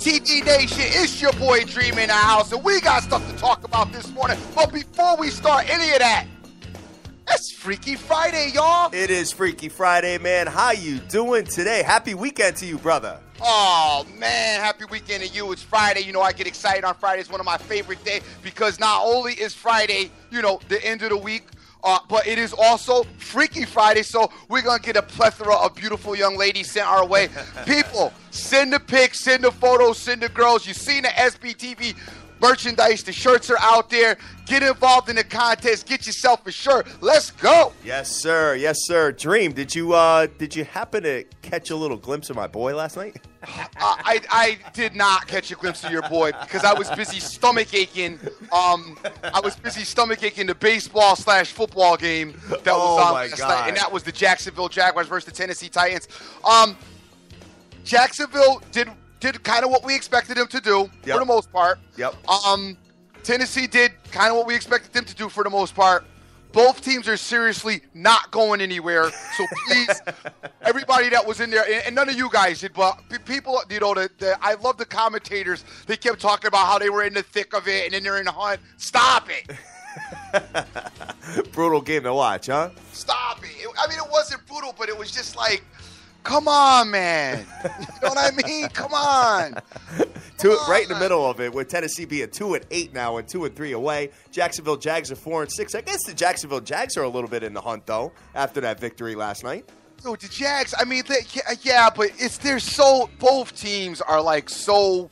SBTV Nation, it's your boy Dream in the house, and we got stuff to talk about this morning. But before we start any of that, it's Freaky Friday, y'all. It is Freaky Friday, man. How you doing today? Happy weekend to you, brother. Oh, man, happy weekend to you. It's Friday. You know, I get excited on Friday. It's one of my favorite days because not only is Friday, you know, the end of the week, but it is also Freaky Friday, so we're going to get a plethora of beautiful young ladies sent our way. People, send the pics, send the photos, send the girls. You've seen the SBTV merchandise. The shirts are out there. Get involved in the contest. Get yourself a shirt. Let's go. Yes, sir. Yes, sir. Dream, did you happen to catch a little glimpse of my boy last night? I did not catch a glimpse of your boy because I was busy stomach aching. I was busy stomach aching the baseball/football game that was on last night, and that was the Jacksonville Jaguars versus the Tennessee Titans. Jacksonville did kind of what we expected them to do for the most part. Yep. Tennessee did kind of what we expected them to do for the most part. Both teams are seriously not going anywhere. So please, everybody that was in there, and none of you guys did, but people, you know, I love the commentators. They kept talking about how they were in the thick of it and then they're in the hunt. Stop it. Brutal game to watch, huh? Stop it. I mean, it wasn't brutal, but it was just like, come on, man. You know what I mean? Come on. Right in the middle of it, with Tennessee being 2-8 now and 2-3 away. Jacksonville Jags are 4-6. I guess the Jacksonville Jags are a little bit in the hunt, though, after that victory last night. Dude, the Jags, I mean, yeah, but both teams are like so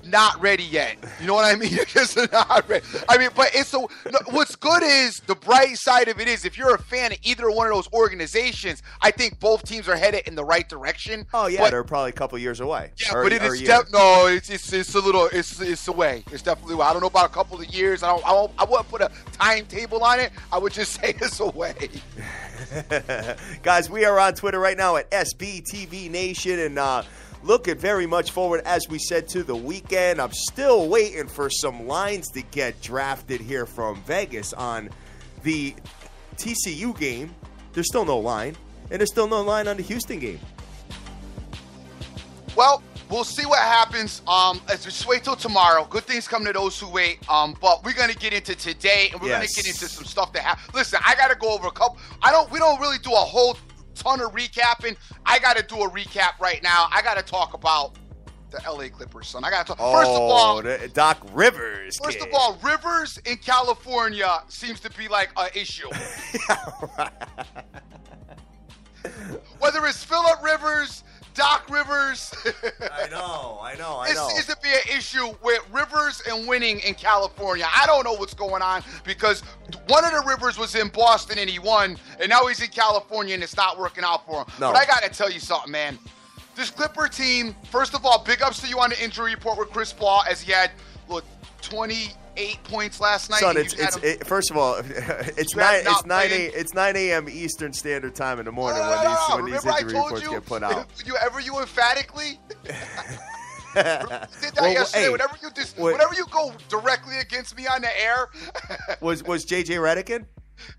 not ready yet. You know what I mean? They're just not ready. I mean, but what's good is the bright side of it is if you're a fan of either one of those organizations, I think both teams are headed in the right direction. Oh yeah, they're probably a couple years away. Yeah, but it is it's away. It's definitely away. I don't know about a couple of years. I wouldn't put a timetable on it. I would just say it's away. Guys, we are on Twitter right now at SBTV Nation, and looking very much forward, as we said, to the weekend. I'm still waiting for some lines to get drafted here from Vegas on the TCU game. There's still no line, and there's still no line on the Houston game. Well, we'll see what happens. Just wait till tomorrow. Good things come to those who wait. But we're gonna get into today, and we're gonna get into some stuff that happened. Listen, I gotta go over a couple. We don't really do a whole ton of recapping. I got to do a recap right now. I got to talk about the LA Clippers, son. I got to talk. First of all, Doc Rivers. First of all, Rivers in California seems to be like an issue. Whether it's Phillip Rivers, Doc Rivers. I know. It seems to be an issue with Rivers and winning in California. I don't know what's going on because one of the Rivers was in Boston and he won, and now he's in California and it's not working out for him. No. But I got to tell you something, man. This Clipper team, first of all, big ups to you on the injury report with Chris Paul, as he had, 28 points last night. Son, first of all, it's 9 a.m. Eastern Standard Time in the morning when these injury reports get put out. You emphatically did that yesterday. Hey, whenever you go directly against me on the air. was JJ Redick in?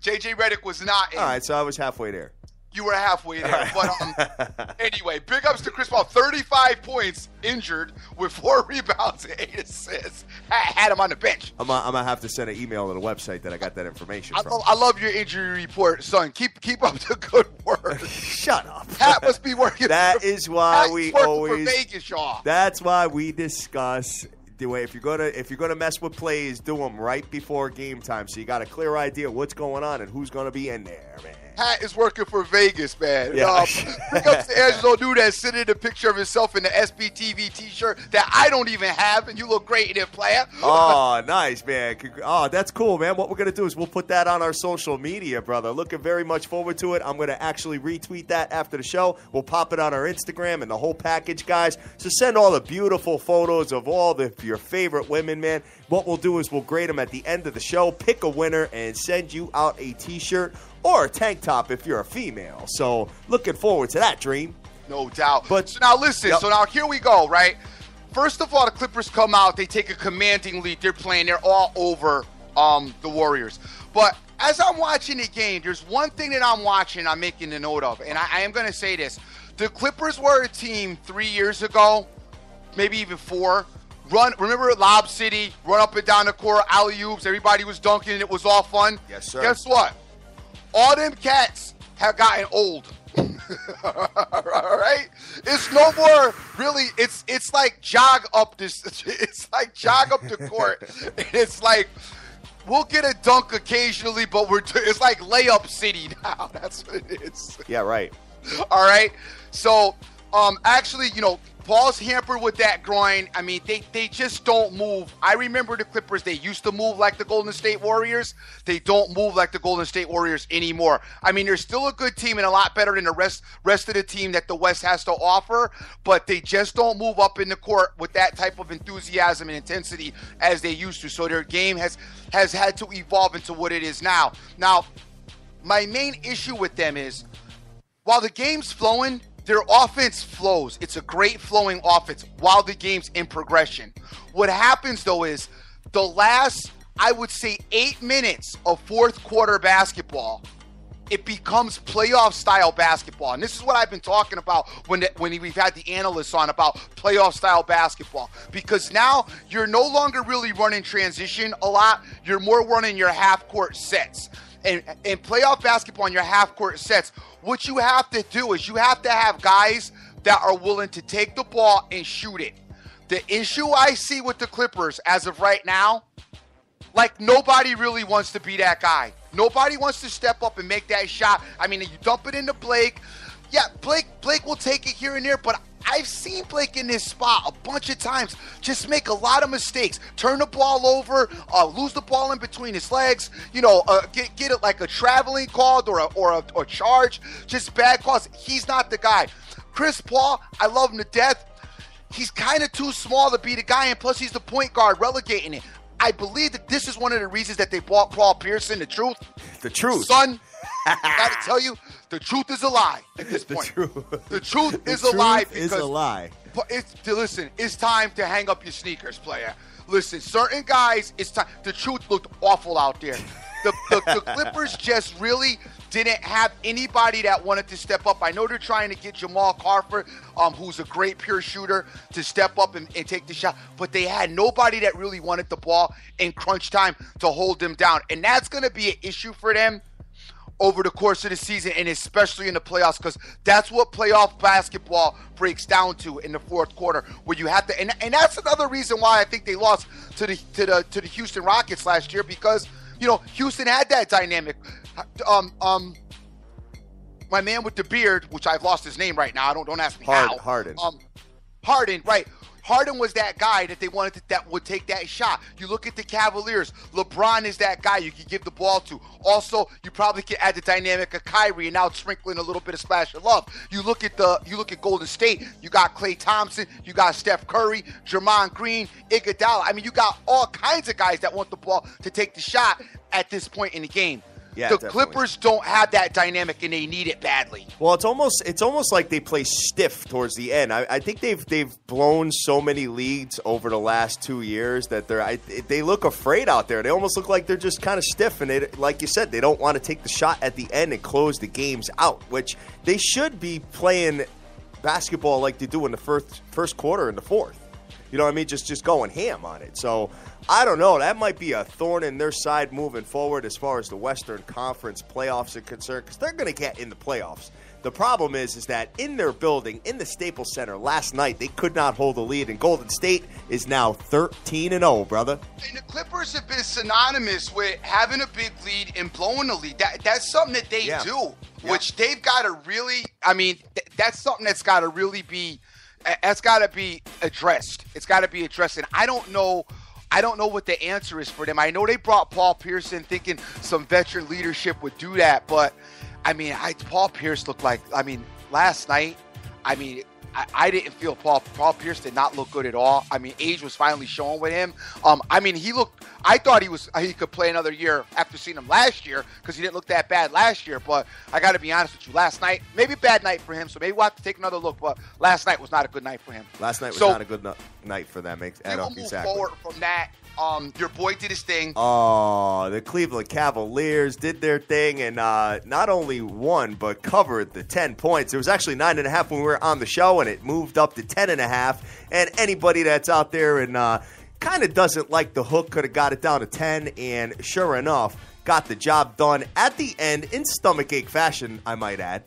JJ Redick was not in. All right, so I was halfway there. You were halfway there. But anyway, big ups to Chris Paul. 35 points, injured, with 4 rebounds and 8 assists. Had him on the bench. I'm going to have to send an email to the website that I got that information from. I love your injury report, son. Keep up the good work. Shut up. Pat must be working. That is why we always. For Vegas, y'all. That's why we discuss. If you're gonna mess with plays, do them right before game time, so you got a clear idea what's going on and who's gonna be in there, man. Pat is working for Vegas, man. Yeah. Bring up to Angelo Nunez sending a picture of himself in the SBTV T-shirt that I don't even have, and you look great in it, player. Oh, nice, man. Oh, that's cool, man. What we're gonna do is we'll put that on our social media, brother. Looking very much forward to it. I'm gonna actually retweet that after the show. We'll pop it on our Instagram and the whole package, guys. So send all the beautiful photos of all your favorite women, man. What we'll do is we'll grade them at the end of the show, pick a winner, and send you out a T-shirt or a tank top if you're a female. So looking forward to that, Dream. No doubt. So now listen. Yep. So now here we go, right? First of all, the Clippers come out. They take a commanding lead. They're playing. They're all over the Warriors. But as I'm watching the game, there's one thing that I'm watching I'm making a note of, and I am going to say this. The Clippers were a team 3 years ago, maybe even 4. Remember Lob City, run up and down the court, alley-oops, everybody was dunking, and it was all fun? Yes, sir. Guess what? All them cats have gotten old. All right? It's no more really, it's like jog up the court. It's like, we'll get a dunk occasionally, but it's like layup city now. That's what it is. Yeah, right. All right? So, actually, Paul's hampered with that groin. I mean, they just don't move. I remember the Clippers, they used to move like the Golden State Warriors. They don't move like the Golden State Warriors anymore. I mean, they're still a good team and a lot better than the rest of the team that the West has to offer, but they just don't move up in the court with that type of enthusiasm and intensity as they used to. So their game has had to evolve into what it is now. Now, my main issue with them is, while the game's flowing, their offense flows. It's a great flowing offense while the game's in progression. What happens, though, is the last, I would say, 8 minutes of fourth quarter basketball, it becomes playoff-style basketball. And this is what I've been talking about when we've had the analysts on about playoff-style basketball. Because now you're no longer really running transition a lot. You're more running your half-court sets. And in playoff basketball in your half-court sets, what you have to do is you have to have guys that are willing to take the ball and shoot it. The issue I see with the Clippers as of right now, like, nobody really wants to be that guy. Nobody wants to step up and make that shot. I mean, you dump it into Blake. Yeah, Blake will take it here and there, but I've seen Blake in this spot a bunch of times just make a lot of mistakes. Turn the ball over, lose the ball in between his legs, get it like a traveling call or a charge. Just bad calls. He's not the guy. Chris Paul, I love him to death. He's kind of too small to be the guy, and plus he's the point guard, relegating it. I believe that this is one of the reasons that they bought Paul Pierce. The truth. The truth. Son, I got to tell you, the truth is a lie at this point. The truth is a lie. Is a lie. Listen, it's time to hang up your sneakers, player. Listen, certain guys, it's time. The truth looked awful out there. The Clippers just really didn't have anybody that wanted to step up. I know they're trying to get Jamal Crawford, who's a great pure shooter, to step up and take the shot, but they had nobody that really wanted the ball in crunch time to hold them down. And that's going to be an issue for them over the course of the season, and especially in the playoffs, because that's what playoff basketball breaks down to in the fourth quarter, where you have to, and that's another reason why I think they lost to the Houston Rockets last year, because Houston had that dynamic. My man with the beard, which I've lost his name right now. Don't ask me how. Harden. Harden, right. Harden was that guy that they wanted that would take that shot. You look at the Cavaliers. LeBron is that guy you can give the ball to. Also, you probably can add the dynamic of Kyrie and now sprinkling a little bit of splash of love. You look at Golden State. You got Klay Thompson. You got Steph Curry, Draymond Green, Iguodala. I mean, you got all kinds of guys that want the ball to take the shot at this point in the game. Yeah, the definitely. Clippers don't have that dynamic, and they need it badly. Well, it's almost like they play stiff towards the end. I think they've blown so many leads over the last 2 years that they look afraid out there. They almost look like they're just kind of stiff, and like you said, they don't want to take the shot at the end and close the games out, which they should be playing basketball like they do in the first quarter and the fourth. You know what I mean? Just going ham on it. So I don't know. That might be a thorn in their side moving forward as far as the Western Conference playoffs are concerned, because they're going to get in the playoffs. The problem is that in their building, in the Staples Center, last night, they could not hold a lead, and Golden State is now 13-0, brother. And the Clippers have been synonymous with having a big lead and blowing the lead. That's something that they do, which they've got to really, that's something that's got to really be, that's got to be addressed. It's got to be addressed, and I don't know what the answer is for them. I know they brought Paul Pierce in thinking some veteran leadership would do that, but Paul Pierce looked like, last night, I didn't feel Paul Pierce did not look good at all. Age was finally showing with him. I thought he could play another year after seeing him last year, because he didn't look that bad last year. But I got to be honest with you, last night, maybe a bad night for him, so maybe we'll have to take another look. But last night was not a good night for him. Last night was not a good night for them. We'll move forward from that. Your boy did his thing. Oh, the Cleveland Cavaliers did their thing and not only won but covered the 10 points. It was actually 9.5 when we were on the show, and it moved up to 10.5. And anybody that's out there and kind of doesn't like the hook could have got it down to 10, and sure enough, got the job done at the end in stomachache fashion, I might add,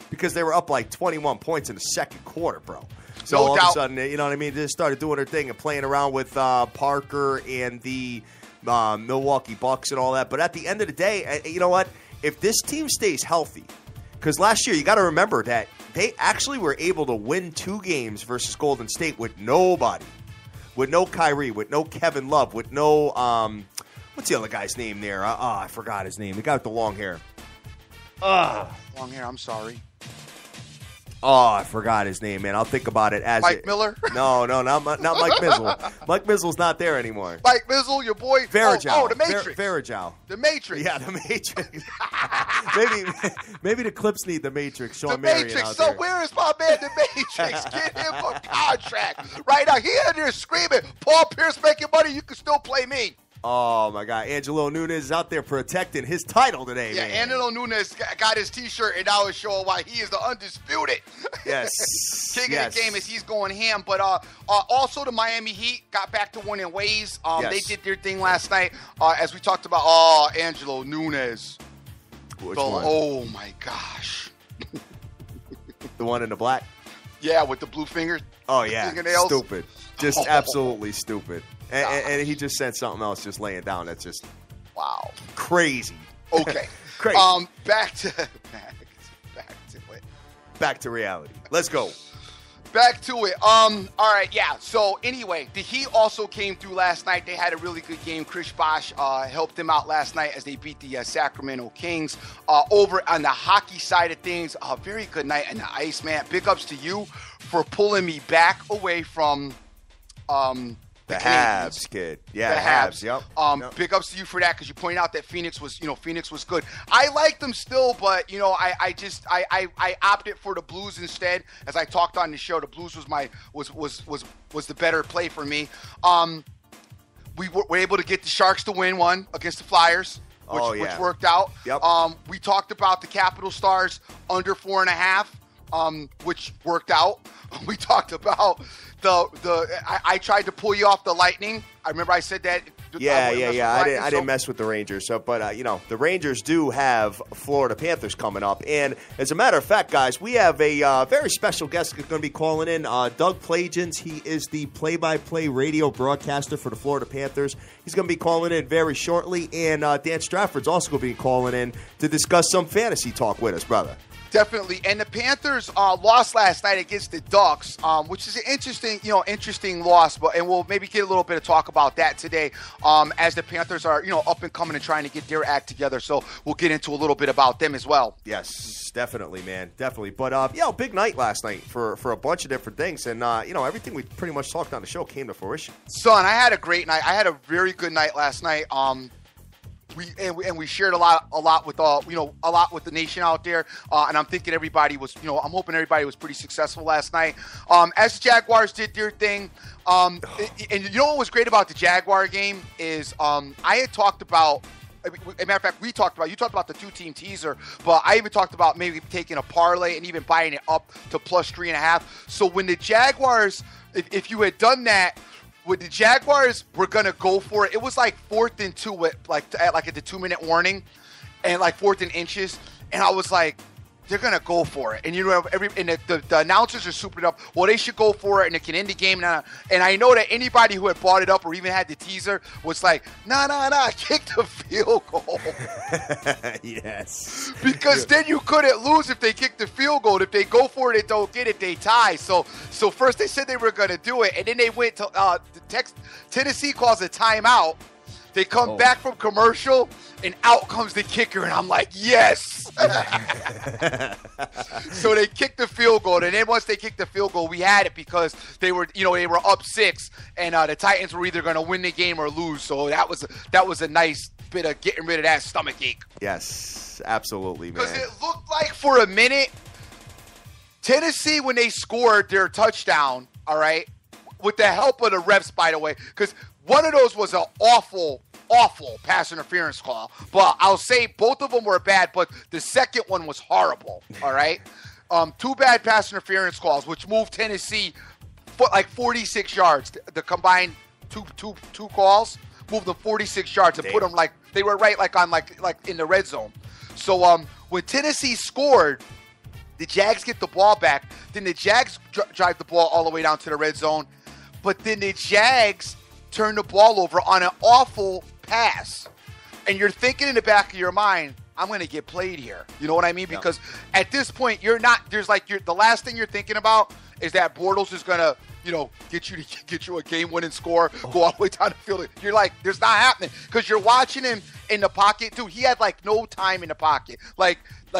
because they were up like 21 points in the second quarter, bro. So all of a sudden, you know what I mean, they just started doing their thing and playing around with Parker and the Milwaukee Bucks and all that. But at the end of the day, you know what? If this team stays healthy, because last year you got to remember that they actually were able to win 2 games versus Golden State with nobody, with no Kyrie, with no Kevin Love, with no what's the other guy's name there? I forgot his name. The guy with the long hair. Long hair. I'm sorry. Oh, I forgot his name, man. I'll think about it as Mike Miller? No, not Mike Mizzle. Mike Mizzle's not there anymore. Mike Mizzle, your boy. Varejao. Oh, the Matrix. Varejao. The Matrix. Yeah, the Matrix. maybe the Clips need the Matrix. Sean the Marion Matrix. out So there. where is my man, the Matrix? Get him a contract right now. He in there screaming, Paul Pierce making money. You can still play me. Oh, my God. Angelo Nunes is out there protecting his title today, yeah, man. Angelo Nunes got his T-shirt, and now it's showing why he is the undisputed Yes. king of the game as he's going ham. But also the Miami Heat got back to winning ways. They did their thing last night, as we talked about. Angelo Nunes. Which one? Oh, my gosh. The one in the black? Yeah, with the blue fingers. Oh, yeah. Fingernails. Stupid. Just absolutely stupid. And he just said something else just laying down. That's just crazy. Okay. Crazy. Back to it. Back to reality. Let's go. Back to it. All right, yeah. So anyway, the Heat also came through last night. They had a really good game. Chris Bosh helped them out last night as they beat the Sacramento Kings. Over on the hockey side of things, a very good night in the ice, man. Big ups to you for pulling me back away from the Habs, kid. Yeah, the Habs. Yep. Big ups to you for that, because you pointed out that Phoenix was good. I like them still, but I opted for the Blues instead. As I talked on the show, the Blues was the better play for me. We were able to get the Sharks to win one against the Flyers, which worked out. Yep. We talked about the Capital Stars under 4.5, which worked out. We talked about I tried to pull you off the Lightning. I remember I said that. Yeah. I didn't mess with the Rangers. So, but the Rangers do have Florida Panthers coming up, and as a matter of fact, guys, we have a very special guest that's going to be calling in. Doug PLAGENS. He is the play-by-play radio broadcaster for the Florida Panthers. He's going to be calling in very shortly, and Dan Strafford's also going to be calling in to discuss some fantasy talk with us, brother. Definitely. And the Panthers lost last night against the Ducks, which is an interesting loss. And we'll maybe get a little bit of talk about that today, as the Panthers are, up and coming and trying to get their act together. So we'll get into a little bit about them as well. Yes, definitely, man. Definitely. But, big night last night for a bunch of different things. And, everything we pretty much talked on the show came to fruition. Son, I had a great night. I had a very good night last night. We shared a lot with the nation out there, and I'm thinking everybody was, I'm hoping everybody was pretty successful last night. As the Jaguars did their thing, and what was great about the Jaguar game is I had talked about. As a matter of fact, you talked about the 2-team teaser, but I even talked about maybe taking a parlay and even buying it up to plus 3.5. So when the Jaguars, if you had done that. When the Jaguars were going to go for it, it was like 4th and 2 at the 2-minute warning and like 4th and inches. And I was like, they're going to go for it. And the announcers are super it up. Well, they should go for it and it can end the game. And I know that anybody who had bought it up or even had the teaser was like, nah, kick the field goal. Yes. Because then you couldn't lose if they kick the field goal. If they go for it and don't get it, they tie. So first they said they were going to do it, and then they went to Tennessee calls a timeout. They come back from commercial, and out comes the kicker, and I'm like, yes. So they kicked the field goal, and then once they kicked the field goal, we had it because they were up 6, and the Titans were either going to win the game or lose. So that was a nice bit of getting rid of that stomach ache. Yes, absolutely, man. Because it looked like for a minute, Tennessee, when they scored their touchdown, all right, with the help of the refs, by the way, because One of those was an awful pass interference call. But I'll say both of them were bad, but the second one was horrible, all right? 2 bad pass interference calls, which moved Tennessee like 46 yards. The combined two calls moved them 46 yards and put them like they were right like on like in the red zone. So when Tennessee scored, the Jags get the ball back. Then the Jags drive the ball all the way down to the red zone. But then the Jags turn the ball over on an awful pass. And you're thinking in the back of your mind, I'm going to get played here. You know what I mean? Because at this point, the last thing you're thinking about is that Bortles is going to, get you a game-winning score, go all the way down the field. You're like, there's not happening. Because you're watching him in the pocket, too. He had, no time in the pocket. Like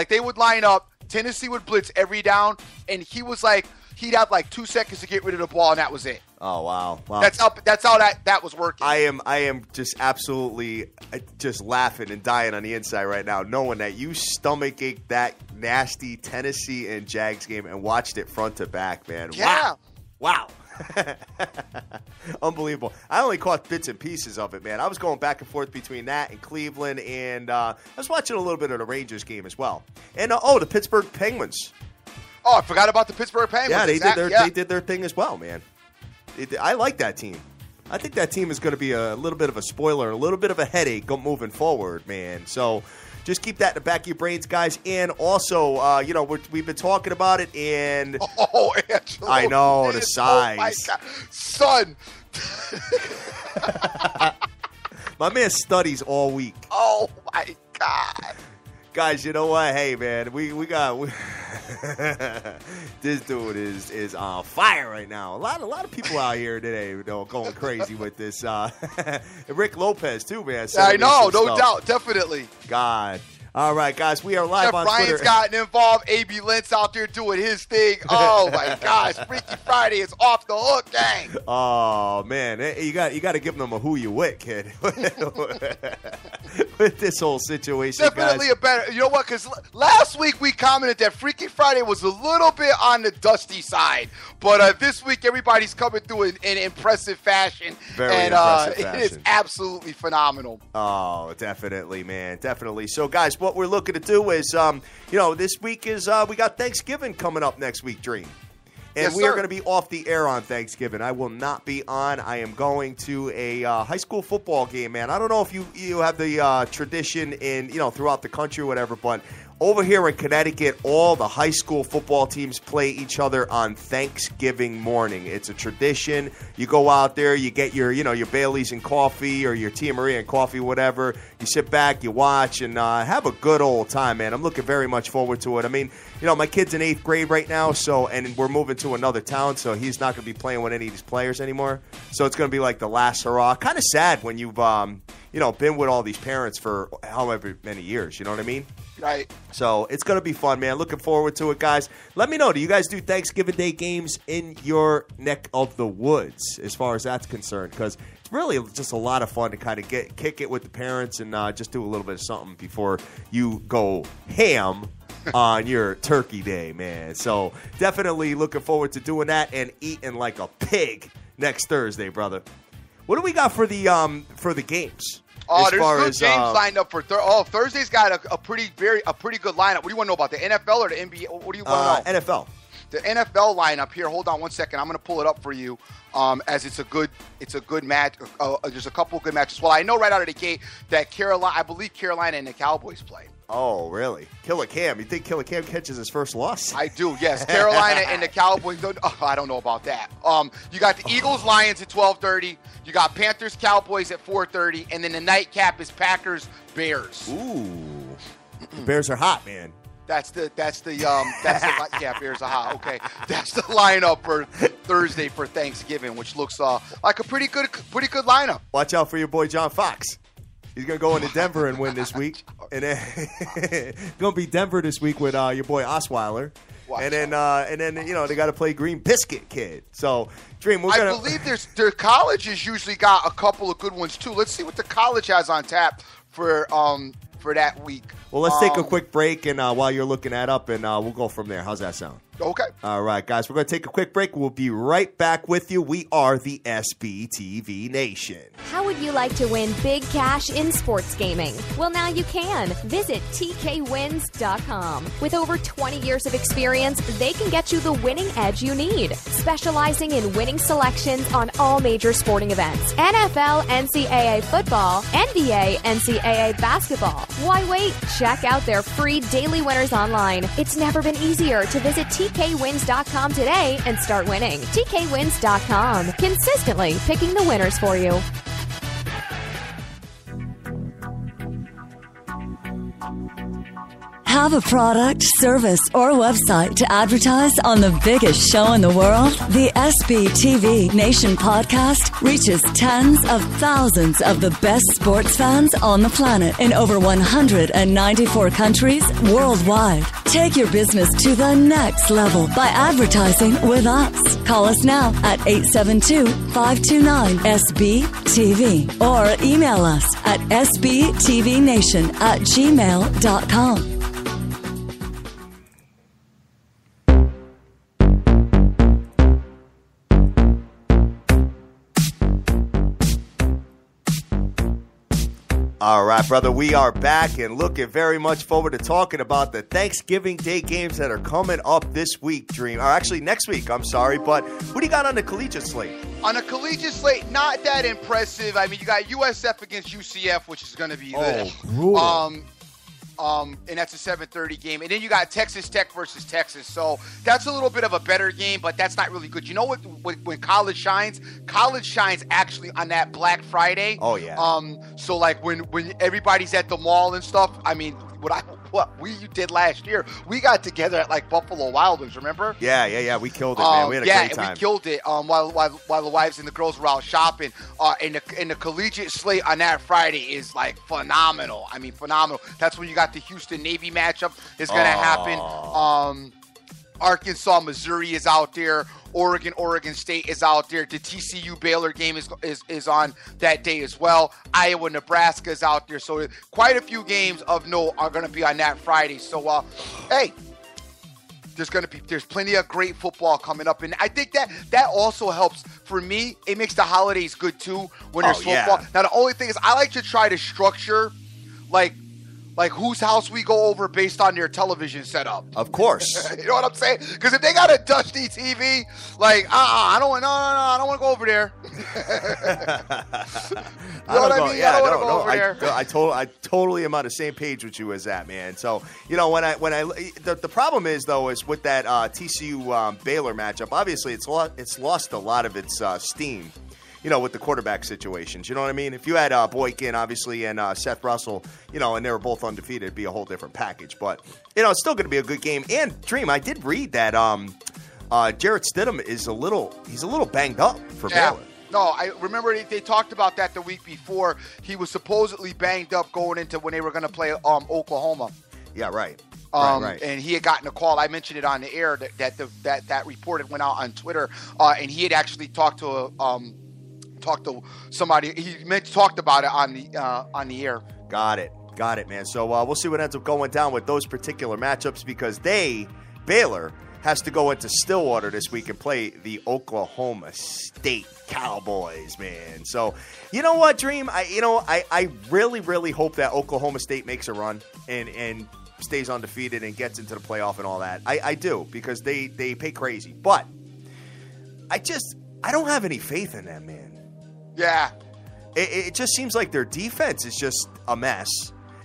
they would line up, Tennessee would blitz every down, and he was like, he'd have 2 seconds to get rid of the ball, and that was it. Oh, wow. That's how that was working. I am just absolutely just laughing and dying on the inside right now, knowing that you stomach-ached that nasty Tennessee and Jags game and watched it front to back, man. Yeah. Wow. Unbelievable. I only caught bits and pieces of it, man. I was going back and forth between that and Cleveland, and I was watching a little bit of the Rangers game as well. And, the Pittsburgh Penguins. Oh, I forgot about the Pittsburgh Penguins. Yeah, they did their thing as well, man. I like that team. I think that team is going to be a little bit of a spoiler, a little bit of a headache moving forward, man. So just keep that in the back of your brains, guys. And also, we've been talking about it, and Angelo, I know the size. Oh my God, son. My man studies all week. Oh my God. Guys, you know what? Hey, man, we got this dude is on fire right now. A lot of people out here today, going crazy with this. Rick Lopez too, man. I know, no doubt, definitely. God. All right, guys, we are live Jeff on Ryan's Twitter. gotten involved. A.B. Lentz out there doing his thing. Oh, my gosh. Freaky Friday is off the hook, gang. Oh, man. You got to give them a who you with, kid. With this whole situation, definitely guys. a better. You know what? Because last week we commented that Freaky Friday was a little bit on the dusty side. But this week everybody's coming through in impressive fashion. Very impressive fashion. It is absolutely phenomenal. Oh, definitely, man. Definitely. So, guys, what we're looking to do is, this week is we got Thanksgiving coming up next week, Dream. And yes, we are sir. going to be off the air on Thanksgiving. I will not be on. I am going to a high school football game, man. I don't know if you have the tradition in, throughout the country or whatever, but over here in Connecticut, all the high school football teams play each other on Thanksgiving morning. It's a tradition. You go out there, you get your Bailey's and coffee or your Tia Maria and coffee, whatever. You sit back, you watch, and have a good old time, man. I'm looking very much forward to it. I mean, my kid's in 8th grade right now, and we're moving to another town, so he's not going to be playing with any of these players anymore. So it's going to be like the last hurrah. Kind of sad when you've, been with all these parents for however many years. You know what I mean? Right. So it's going to be fun, man. Looking forward to it, guys. Let me know. Do you guys do Thanksgiving Day games in your neck of the woods as far as that's concerned? Because it's really just a lot of fun to kind of kick it with the parents and just do a little bit of something before you go ham on your turkey day, man. So definitely looking forward to doing that and eating like a pig next Thursday, brother. What do we got for the games? Oh, there's good games lined up for Thursday's got a pretty good lineup. What do you want to know about the NFL or the NBA? What do you want to know? NFL. The NFL lineup here. Hold on one second. I'm going to pull it up for you. As it's a good match. There's a couple of good matches. Well, I know right out of the gate that I believe Carolina and the Cowboys play. Oh, really? Killer Cam. You think Killer Cam catches his first loss? I do, yes. Carolina and the Cowboys. I don't know about that. You got the Eagles-Lions at 12:30. You got Panthers-Cowboys at 4:30. And then the nightcap is Packers-Bears. Ooh. The Bears are hot, man. That's the yeah, Bears are hot. Okay. That's the lineup for Thursday for Thanksgiving, which looks like a pretty good lineup. Watch out for your boy John Fox. He's going to go into Denver and win this week. And then going to be Denver this week with your boy Osweiler. And then they got to play Green Biscuit Kid. So, Dream, I believe their college has usually got a couple of good ones too. Let's see what the college has on tap for for that week. Well, let's take a quick break, and while you're looking that up, and we'll go from there. How's that sound? Okay. All right, guys, we're going to take a quick break. We'll be right back with you. We are the SBTV Nation. How would you like to win big cash in sports gaming? Well, now you can. Visit tkwins.com. With over 20 years of experience, they can get you the winning edge you need. Specializing in winning selections on all major sporting events. NFL, NCAA football, NBA, NCAA basketball. Why wait? Check out their free daily winners online. It's never been easier to visit tkwins.com today and start winning. tkwins.com. Consistently picking the winners for you. Have a product, service, or website to advertise on the biggest show in the world? The SBTV Nation podcast reaches tens of thousands of the best sports fans on the planet in over 194 countries worldwide. Take your business to the next level by advertising with us. Call us now at 872-529-SBTV or email us at sbtvnation@gmail.com. All right, brother, we are back and looking very much forward to talking about the Thanksgiving Day games that are coming up this week, Dream. Or actually next week, I'm sorry. But what do you got on the collegiate slate? On a collegiate slate, not that impressive. I mean, you got USF against UCF, which is going to be brutal. And that's a 7:30 game. And then you got Texas Tech versus Texas. So that's a little bit of a better game, but that's not really good. You know what? When college shines actually on that Black Friday. Oh, yeah. So like when everybody's at the mall and stuff, I mean, what we did last year, we got together at like Buffalo Wild Wings, remember? Yeah. We killed it, man. We had a great time. Yeah, we killed it while the wives and the girls were out shopping. And the collegiate slate on that Friday is like phenomenal. I mean, phenomenal. That's when you got the Houston Navy matchup is going to happen. Arkansas, Missouri is out there. Oregon State is out there. The TCU Baylor game is on that day as well. Iowa, Nebraska is out there. So quite a few games of note are going to be on that Friday. So, hey, there's plenty of great football coming up. And I think that also helps. For me, it makes the holidays good too when there's football. Yeah. Now, the only thing is I like to try to structure like whose house we go over based on their television setup. Of course. You know what I'm saying? Because if they got a dusty TV, like, I don't want to go over there. You know what I mean? Yeah, I don't want to go over there. I totally am on the same page with you as that, man. So, you know, the problem is though is with that TCU Baylor matchup. Obviously, it's lost a lot of its steam. You know, with the quarterback situations. You know what I mean? If you had Boykin, obviously, and Seth Russell, you know, and they were both undefeated, it'd be a whole different package. But, you know, it's still going to be a good game. And, Dream, I did read that Jarrett Stidham is a little banged up for Baylor. No, I remember they talked about that the week before. He was supposedly banged up going into when they were going to play Oklahoma. Yeah, right. Right. And he had gotten a call. I mentioned it on the air that report went out on Twitter. And he had actually talked to somebody. He talked about it on the air. Got it, man. So we'll see what ends up going down with those particular matchups because Baylor has to go into Stillwater this week and play the Oklahoma State Cowboys, man. So you know what, Dream? I really, really hope that Oklahoma State makes a run and stays undefeated and gets into the playoff and all that. I do because they pay crazy, but I don't have any faith in them, man. Yeah. It just seems like their defense is just a mess.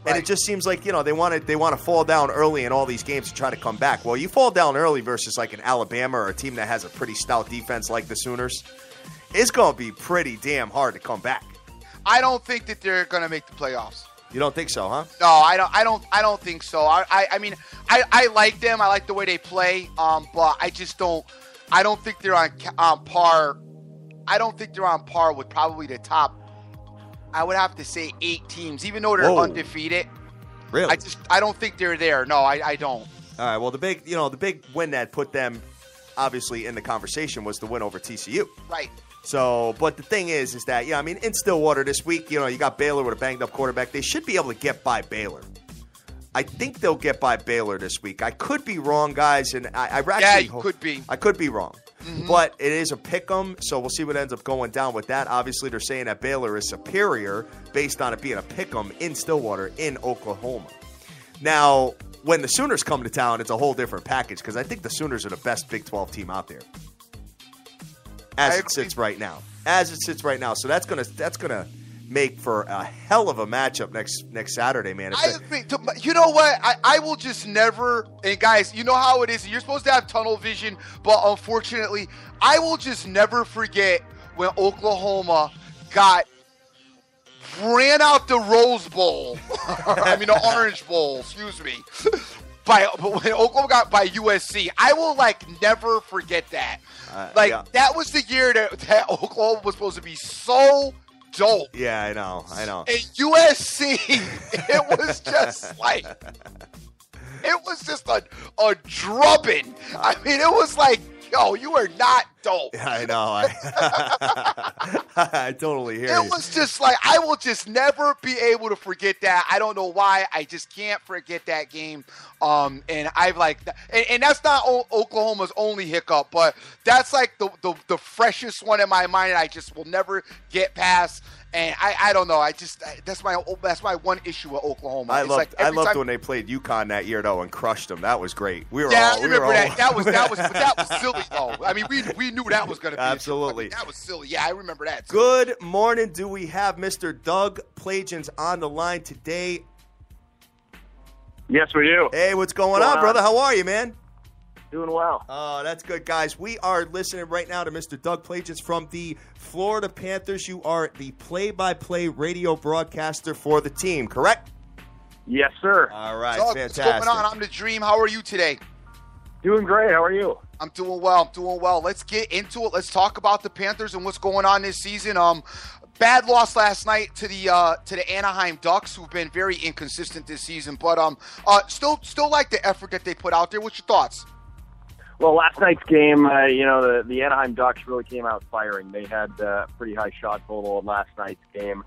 And it just seems like, you know, they want to fall down early in all these games to try to come back. Well, you fall down early versus like an Alabama or a team that has a pretty stout defense like the Sooners. It's going to be pretty damn hard to come back. I don't think that they're going to make the playoffs. You don't think so, huh? No, I don't think so. I mean, I like them. I like the way they play. But I just don't think they're on par. I don't think they're on par with probably the top, I would have to say 8 teams, even though they're undefeated. Really? I don't think they're there. No, I don't. All right. Well, the big win that put them obviously in the conversation was the win over TCU. Right. So, but the thing is that, yeah, I mean, in Stillwater this week, you got Baylor with a banged-up quarterback. They should be able to get by Baylor. I think they'll get by Baylor this week. I could be wrong, guys, and I actually could be. I could be wrong. Mm-hmm. But it is a pick-em, so we'll see what ends up going down with that. Obviously, they're saying that Baylor is superior based on it being a pick-em in Stillwater in Oklahoma. Now, when the Sooners come to town, it's a whole different package because I think the Sooners are the best Big 12 team out there as it sits right now. So that's gonna make for a hell of a matchup next Saturday, man. I agree. You know what? I will just never. And guys, you know how it is. You're supposed to have tunnel vision, but unfortunately, I will just never forget when Oklahoma ran out the Rose Bowl. The Orange Bowl. Excuse me. When Oklahoma got by USC, I will never forget that. That was the year that Oklahoma was supposed to be so dope. Yeah, I know. And USC, it was just it was just a drubbing. I mean, it was yo, you are not dope. I know. I totally hear you. It was just I will just never be able to forget that. I don't know why. I just can't forget that game. And I've and that's not Oklahoma's only hiccup, but that's the freshest one in my mind. And I just will never get past. And I don't know. That's my one issue with Oklahoma. I loved when they played UConn that year though and crushed them. That was great. I remember that. That was silly though. I mean, we knew that was going to be absolutely. That was silly. Yeah, I remember that too. Good morning. Do we have Mr. Doug PLAGENS on the line today? Yes, we do. Hey, what's going on, brother? How are you, man? Doing well. Oh, that's good, guys. We are listening right now to Mr. Doug PLAGENS from the Florida Panthers. You are the play-by-play radio broadcaster for the team, correct? Yes, sir. All right, Doug, fantastic. what's going on? I'm the Dream. How are you today? Doing great. How are you? I'm doing well. Let's get into it. Let's talk about the Panthers and what's going on this season. Bad loss last night to the Anaheim Ducks, who've been very inconsistent this season, but still like the effort that they put out there. What's your thoughts? Well, last night's game, the Anaheim Ducks really came out firing. They had a pretty high shot total in last night's game.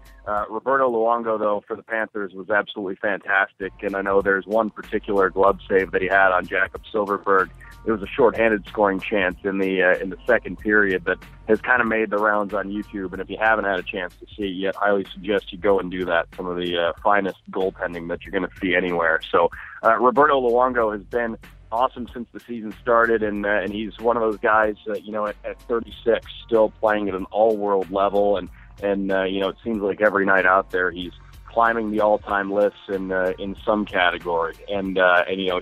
Roberto Luongo, though, for the Panthers was absolutely fantastic, and I know there's one particular glove save that he had on Jakob Silfverberg. It was a shorthanded scoring chance in the second period that has kind of made the rounds on YouTube, and if you haven't had a chance to see it yet, I highly suggest you go and do that. Some of the finest goaltending that you're going to see anywhere. So Roberto Luongo has been awesome since the season started, and he's one of those guys, at 36, still playing at an all-world level, and it seems like every night out there he's climbing the all-time lists in some category, and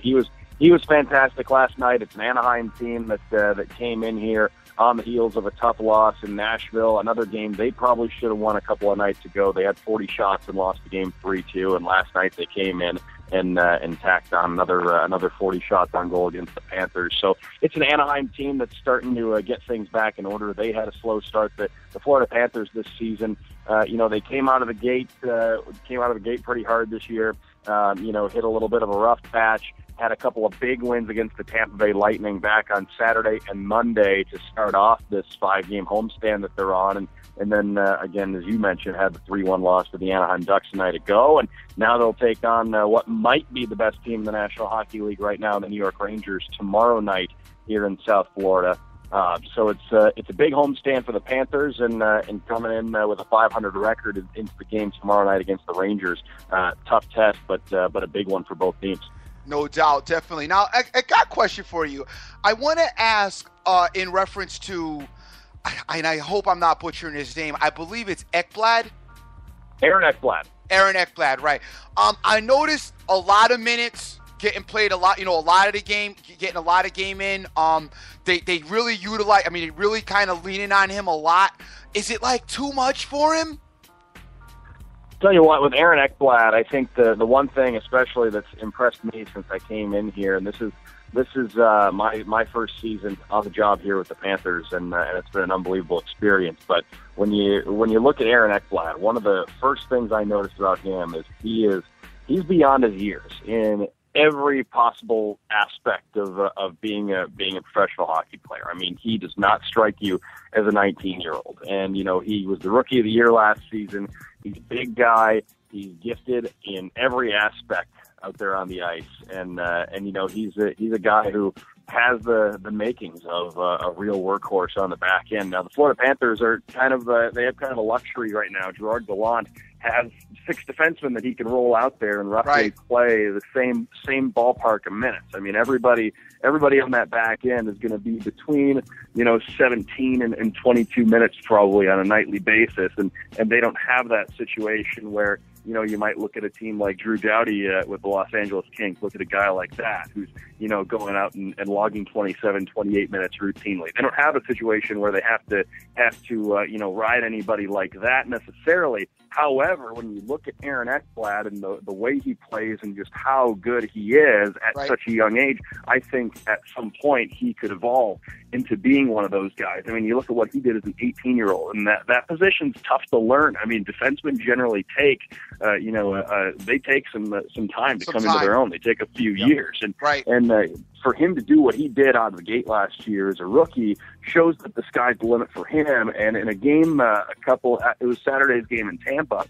he was fantastic last night. It's an Anaheim team that came in here on the heels of a tough loss in Nashville, another game they probably should have won a couple of nights ago. They had 40 shots and lost the game 3-2, and last night they came in and tacked on another 40 shots on goal against the Panthers. So it's an Anaheim team that's starting to get things back in order. They had a slow start. The Florida Panthers this season, they came out of the gate pretty hard this year. Hit a little bit of a rough patch. Had a couple of big wins against the Tampa Bay Lightning back on Saturday and Monday to start off this 5-game homestand that they're on. And then, again, as you mentioned, had the 3-1 loss to the Anaheim Ducks a night ago. And now they'll take on what might be the best team in the National Hockey League right now, the New York Rangers, tomorrow night here in South Florida. So it's a big homestand for the Panthers, and coming in with a .500 record into the game tomorrow night against the Rangers. Tough test, but a big one for both teams. No doubt, definitely. Now, I got a question for you. I want to ask in reference to, and I hope I'm not butchering his name, I believe it's Ekblad? Aaron Ekblad. Aaron Ekblad, right. I noticed a lot of minutes getting played, a lot of the game, getting a lot of game in. They really utilize, really kind of leaning on him a lot. Is it too much for him? Tell you what, with Aaron Ekblad, I think the one thing especially that's impressed me since I came in here, and this is my first season on the job here with the Panthers, and it's been an unbelievable experience. But when you look at Aaron Ekblad, one of the first things I noticed about him is he's beyond his years in every possible aspect of being a professional hockey player. I mean, he does not strike you as a 19-year-old. And, you know, he was the Rookie of the Year last season. He's a big guy. He's gifted in every aspect out there on the ice. And you know, he's a guy who has the makings of a real workhorse on the back end. Now, the Florida Panthers are kind of they have kind of a luxury right now. Gerard Gallant has 6 defensemen that he can roll out there and roughly play the same ballpark of minutes. I mean, everybody on that back end is going to be between, you know, 17 and 22 minutes probably on a nightly basis, and they don't have that situation where, you know, you might look at a team like Drew Doughty with the Los Angeles Kings, look at a guy like that who's, you know, going out and logging 27, 28 minutes routinely. They don't have a situation where they have to you know, ride anybody like that necessarily. However, when you look at Aaron Ekblad and the way he plays and just how good he is at such a young age, I think at some point he could evolve into being one of those guys. I mean, you look at what he did as an 18-year-old, and that position's tough to learn. I mean, defensemen generally take, they take some time to come into their own. They take a few years, and for him to do what he did out of the gate last year as a rookie shows that the sky's the limit for him. And in a game, it was Saturday's game in Tampa,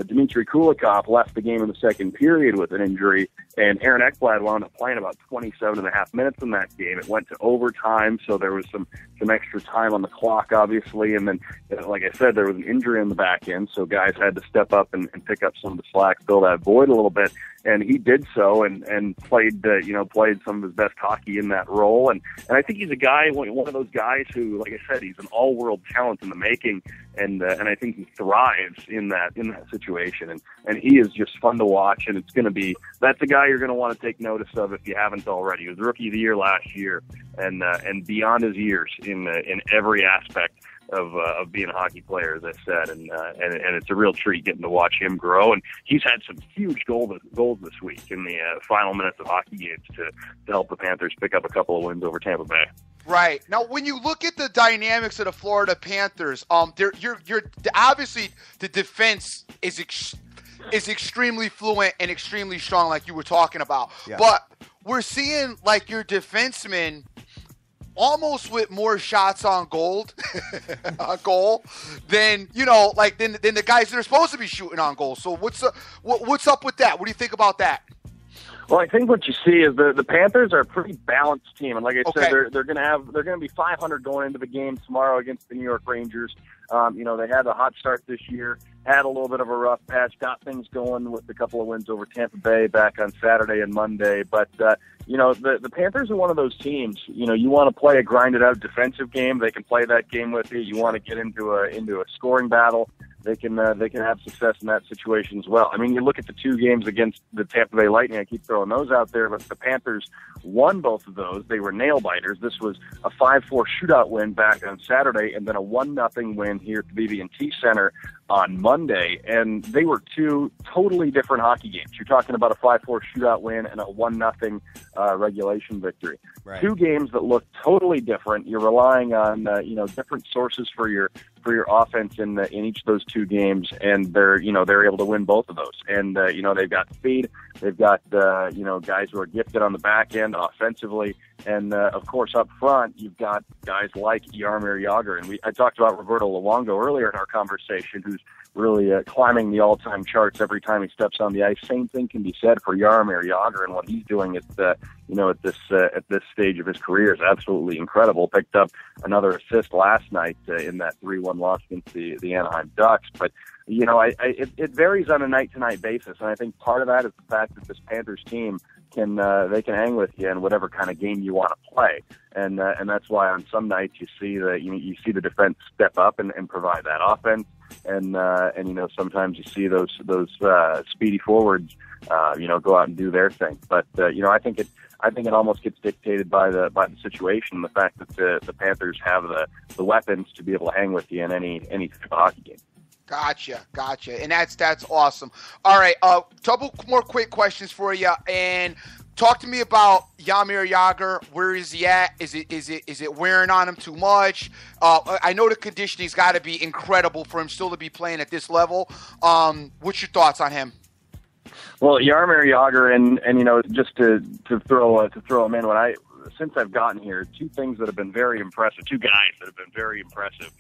Dmitry Kulikov left the game in the second period with an injury, and Aaron Ekblad wound up playing about 27 and a half minutes in that game. It went to overtime, so there was some extra time on the clock, obviously, and then, like I said, there was an injury in the back end, so guys had to step up and pick up some of the slack, fill that void a little bit, and he did so, and played some of his best hockey in that role, and I think he's a guy, one of those guys who, like I said, he's an all-world talent in the making, and I think he thrives in that situation, and he is just fun to watch, and that's a guy you're going to want to take notice of if you haven't already. He was Rookie of the Year last year, and beyond his years in every aspect of being a hockey player, as I said, and it's a real treat getting to watch him grow. And he's had some huge goals this week in the final minutes of hockey games to help the Panthers pick up a couple of wins over Tampa Bay. Right. Now, when you look at the dynamics of the Florida Panthers, you're obviously the defense is extremely fluent and extremely strong, like you were talking about. Yeah. But we're seeing like your defensemen almost with more shots on goal than, you know, like than the guys that are supposed to be shooting on goal. So what's up with that? What do you think about that? Well, I think what you see is the Panthers are a pretty balanced team, and like I said, they're going to be 500 going into the game tomorrow against the New York Rangers. You know, they had a hot start this year, had a little bit of a rough patch, got things going with a couple of wins over Tampa Bay back on Saturday and Monday. But you know, the Panthers are one of those teams. You know, you want to play a grinded out defensive game, they can play that game with you. You want to get into a scoring battle, they can have success in that situation as well. I mean, you look at the 2 games against the Tampa Bay Lightning, I keep throwing those out there, but the Panthers won both of those. They were nail biters. This was a 5-4 shootout win back on Saturday, and then a 1-0 win here at the BB&T Center on Monday, and they were 2 totally different hockey games. You're talking about a 5-4 shootout win and a 1-0 regulation victory. Right. 2 games that look totally different. You're relying on different sources for your offense in each of those 2 games, and they're able to win both of those. And they've got speed, they've got guys who are gifted on the back end offensively, and of course up front you've got guys like Jaromir Jagr, and I talked about Roberto Luongo earlier in our conversation, who's really climbing the all-time charts every time he steps on the ice. Same thing can be said for Jaromir Jagr, and what he's doing at this stage of his career is absolutely incredible. Picked up another assist last night in that 3-1 loss against the Anaheim Ducks. But it varies on a night-to-night basis, and I think part of that is the fact that this Panthers team can hang with you in whatever kind of game you want to play, and that's why on some nights you see the defense step up and provide that offense. And sometimes you see those speedy forwards, go out and do their thing. But I think it almost gets dictated by the situation, the fact that the Panthers have the weapons to be able to hang with you in any hockey game. Gotcha. And that's awesome. All right, couple more quick questions for you, and talk to me about Jaromir Jagr. Where is he at? Is it wearing on him too much? I know the conditioning's got to be incredible for him still to be playing at this level. What's your thoughts on him? Well, Jaromir Jagr, and just to throw him in, since I've gotten here, two things that have been very impressive, two guys that have been very impressive.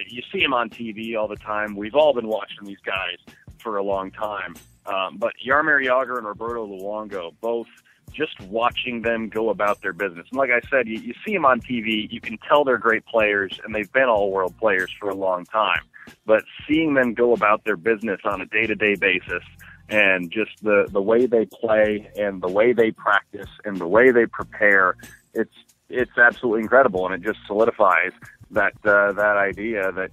You see him on TV all the time. We've all been watching these guys for a long time. But Jaromir Jagr and Roberto Luongo, both just watching them go about their business. And like I said, you see them on TV, you can tell they're great players, and they've been all-world players for a long time. But seeing them go about their business on a day-to-day basis, and just the way they play and the way they practice and the way they prepare, it's absolutely incredible, and it just solidifies that idea that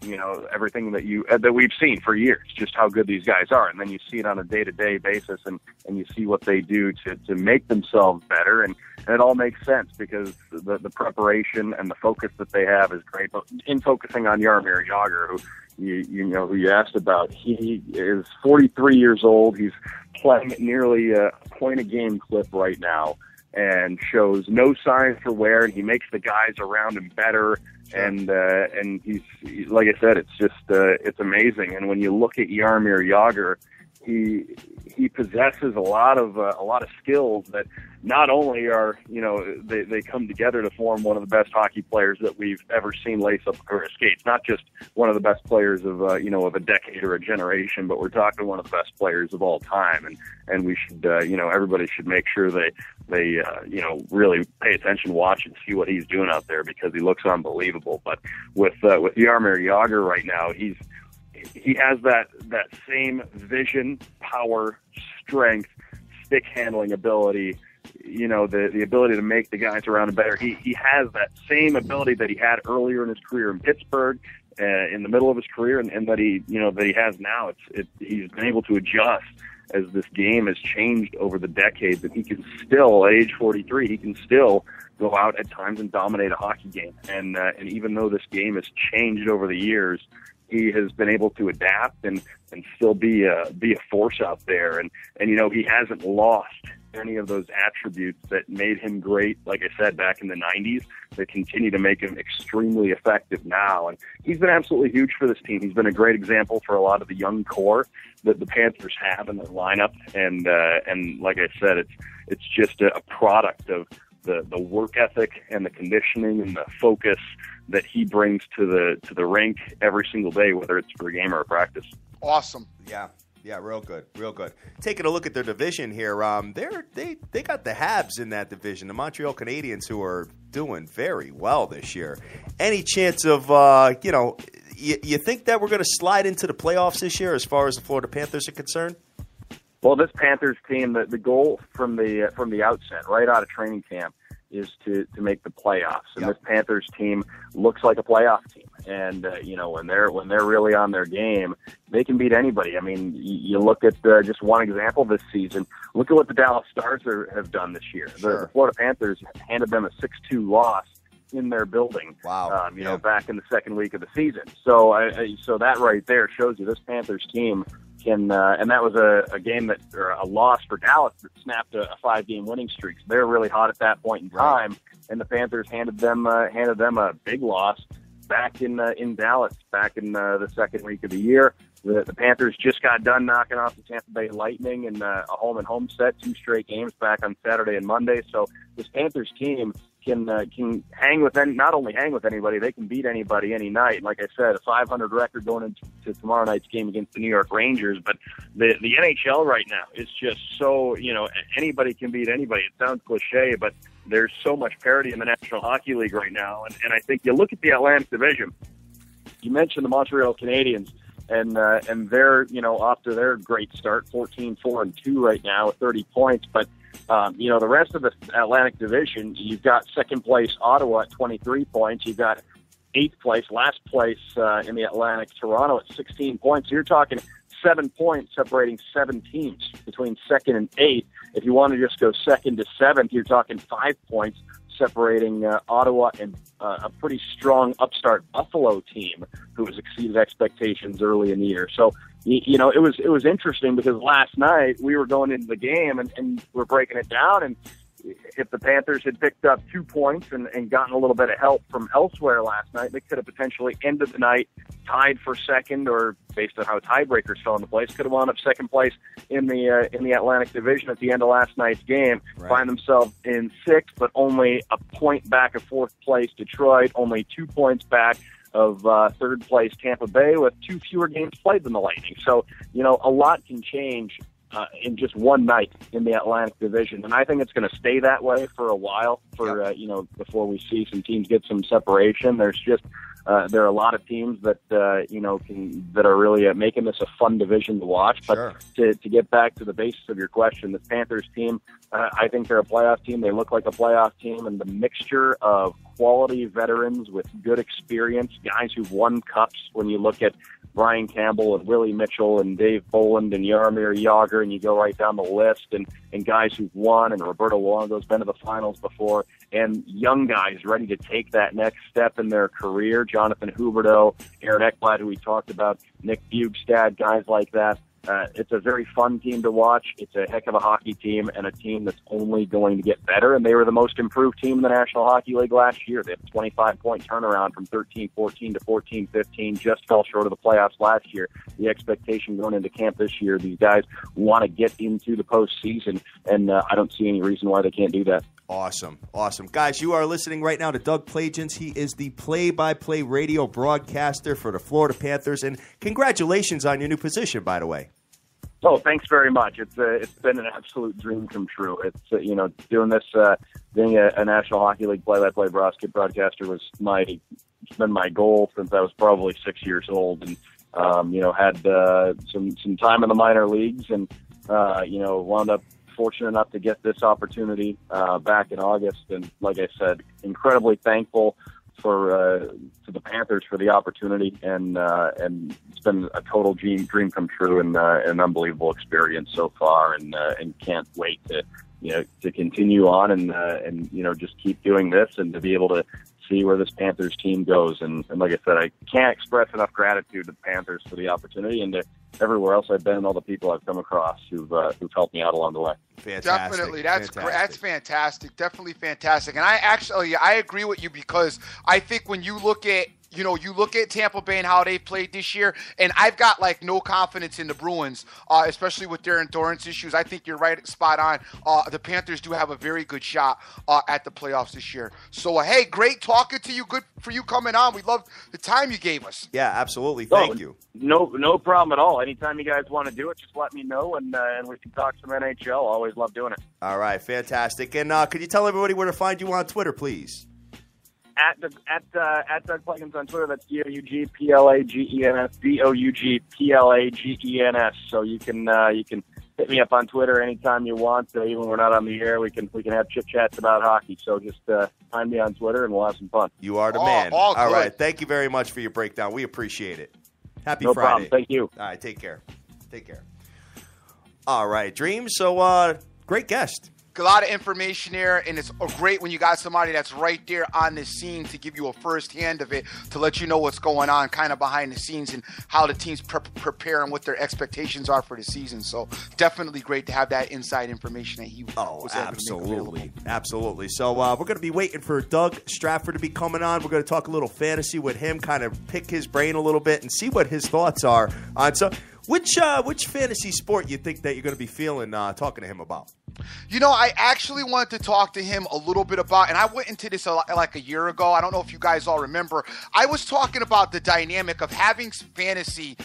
everything that we've seen for years, just how good these guys are, and then you see it on a day-to-day basis, and you see what they do to make themselves better, and it all makes sense because the preparation and the focus that they have is great. But in focusing on Jaromir Jagr, who who you asked about, he is 43 years old. He's playing at nearly a point-a-game clip right now, and shows no signs for wear, and he makes the guys around him better. And he's, like I said, it's just it's amazing. And when you look at Jaromir Jagr, he possesses a lot of skills that not only are they come together to form one of the best hockey players that we've ever seen lace up a pair of skates. Not just one of the best players of of a decade or a generation, but we're talking one of the best players of all time. And we should everybody should make sure they really pay attention, watch, and see what he's doing out there, because he looks unbelievable. But with Jaromir Jagr right now, he has that same vision, power, strength, stick handling ability, the ability to make the guys around him better. He has that same ability that he had earlier in his career in Pittsburgh, in the middle of his career, and that he has now. He's been able to adjust as this game has changed over the decades, and he can still, at age 43, he can still go out at times and dominate a hockey game. And even though this game has changed over the years, he has been able to adapt and still be a force out there. And he hasn't lost any of those attributes that made him great, like I said, back in the 90s, that continue to make him extremely effective now. And he's been absolutely huge for this team. He's been a great example for a lot of the young core that the Panthers have in their lineup. And like I said, it's just a product of the work ethic and the conditioning and the focus that he brings to the rink every single day, whether it's for a game or a practice. Awesome. Yeah, real good. Taking a look at their division here, they got the Habs in that division, the Montreal Canadiens, who are doing very well this year. Any chance of you think that we're going to slide into the playoffs this year as far as the Florida Panthers are concerned? Well, this Panthers team, the goal from the outset, right out of training camp, is to make the playoffs. And This Panthers team looks like a playoff team. And when they're really on their game, they can beat anybody. I mean, you look at just one example this season. Look at what the Dallas Stars have done this year. Sure. The Florida Panthers handed them a 6-2 loss in their building. Wow. Back in the second week of the season. So so that right there shows you this Panthers team can, and that was a loss for Dallas that snapped a 5-game winning streak. So they're really hot at that point in time, right. And the Panthers handed them a big loss back in Dallas back in the second week of the year. The Panthers just got done knocking off the Tampa Bay Lightning in a home set, 2 straight games back on Saturday and Monday. So this Panthers team can hang with not only hang with anybody, they can beat anybody any night. Like I said, a 500 record going into tomorrow night's game against the New York Rangers. But the NHL right now is just so, anybody can beat anybody. It sounds cliche, but there's so much parity in the National Hockey League right now. And I think you look at the Atlantic Division, you mentioned the Montreal Canadiens, and they're, off to their great start, 14-4-2 right now with 30 points. But the rest of the Atlantic Division, you've got second place Ottawa at 23 points. You've got last place in the Atlantic, Toronto at 16 points. So you're talking 7 points separating 7 teams between second and eighth. If you want to just go second to seventh, you're talking 5 points separating Ottawa and a pretty strong upstart Buffalo team who has exceeded expectations early in the year. So, it was interesting because last night we were going into the game and we're breaking it down, and if the Panthers had picked up 2 points and gotten a little bit of help from elsewhere last night, they could have potentially ended the night tied for second, or based on how tiebreakers fell into place, could have wound up second place in the Atlantic Division at the end of last night's game. Right. Find themselves in sixth, but only a point back of fourth place Detroit, only 2 points back of third place Tampa Bay, with 2 fewer games played than the Lightning. So, a lot can change in just one night in the Atlantic Division. And I think it's going to stay that way for a while, before we see some teams get some separation. There's just, there are a lot of teams that, that are really making this a fun division to watch. But to get back to the basis of your question, the Panthers team, I think they're a playoff team. They look like a playoff team, and the mixture of quality veterans with good experience, guys who've won cups, when you look at Brian Campbell and Willie Mitchell and Dave Boland and Jaromir Jagr, and you go right down the list, and guys who've won, and Roberto Luongo's been to the finals before, and young guys ready to take that next step in their career. Jonathan Huberdeau, Aaron Ekblad, who we talked about, Nick Bjugstad, guys like that. It's a very fun team to watch. It's a heck of a hockey team, and a team that's only going to get better. And they were the most improved team in the National Hockey League last year. They had a 25-point turnaround from 13-14 to 14-15, just fell short of the playoffs last year. The expectation going into camp this year, these guys want to get into the postseason, and I don't see any reason why they can't do that. Awesome. Guys, you are listening right now to Doug Plagens. He is the play-by-play radio broadcaster for the Florida Panthers, and congratulations on your new position, by the way. Oh, thanks very much. It's been an absolute dream come true. It's doing this, being a National Hockey League play-by-play broadcaster was been my goal since I was probably 6 years old, and had some time in the minor leagues, and wound up fortunate enough to get this opportunity back in August. And like I said, incredibly thankful to the Panthers for the opportunity, and it's been a total dream come true, and an unbelievable experience so far, and can't wait to continue on and just keep doing this, and to be able to see where this Panthers team goes. And like I said, I can't express enough gratitude to the Panthers for the opportunity, and to everywhere else I've been, and all the people I've come across who've helped me out along the way. Fantastic. Definitely, that's fantastic. Definitely fantastic. And I agree with you, because I think when you look at Tampa Bay and how they played this year, and I've got no confidence in the Bruins, especially with their endurance issues. I think you're right, spot on. The Panthers do have a very good shot at the playoffs this year. So, hey, great talking to you. Good for you coming on. We love the time you gave us. Yeah, absolutely. Thank you. No problem at all. Anytime you guys want to do it, just let me know, and we can talk some NHL. Always love doing it. All right, fantastic. And could you tell everybody where to find you on Twitter, please? At Doug Plagens on Twitter. That's DOUGPLAGENS, DOUGPLAGENS. So you can hit me up on Twitter anytime you want. Even when we're not on the air, we can have chit chats about hockey. So just find me on Twitter, and we'll have some fun. You are the man. All good. Right, thank you very much for your breakdown. We appreciate it. Happy No Friday. problem. Thank you. All right, take care. All right, Dream. So great guest. A lot of information there, and it's great when you got somebody that's right there on the scene to give you a first hand of it, to let you know what's going on kind of behind the scenes, and how the teams prepare and what their expectations are for the season. So definitely great to have that inside information that he was able to make available. Absolutely. So we're going to be waiting for Doug Strafford to be coming on. We're going to talk a little fantasy with him, kind of pick his brain a little bit and see what his thoughts are on some. Which fantasy sport you think that you're going to be feeling talking to him about? I actually wanted to talk to him a little bit about, and I went into this like a year ago. I don't know if you guys all remember. I was talking about the dynamic of having fantasy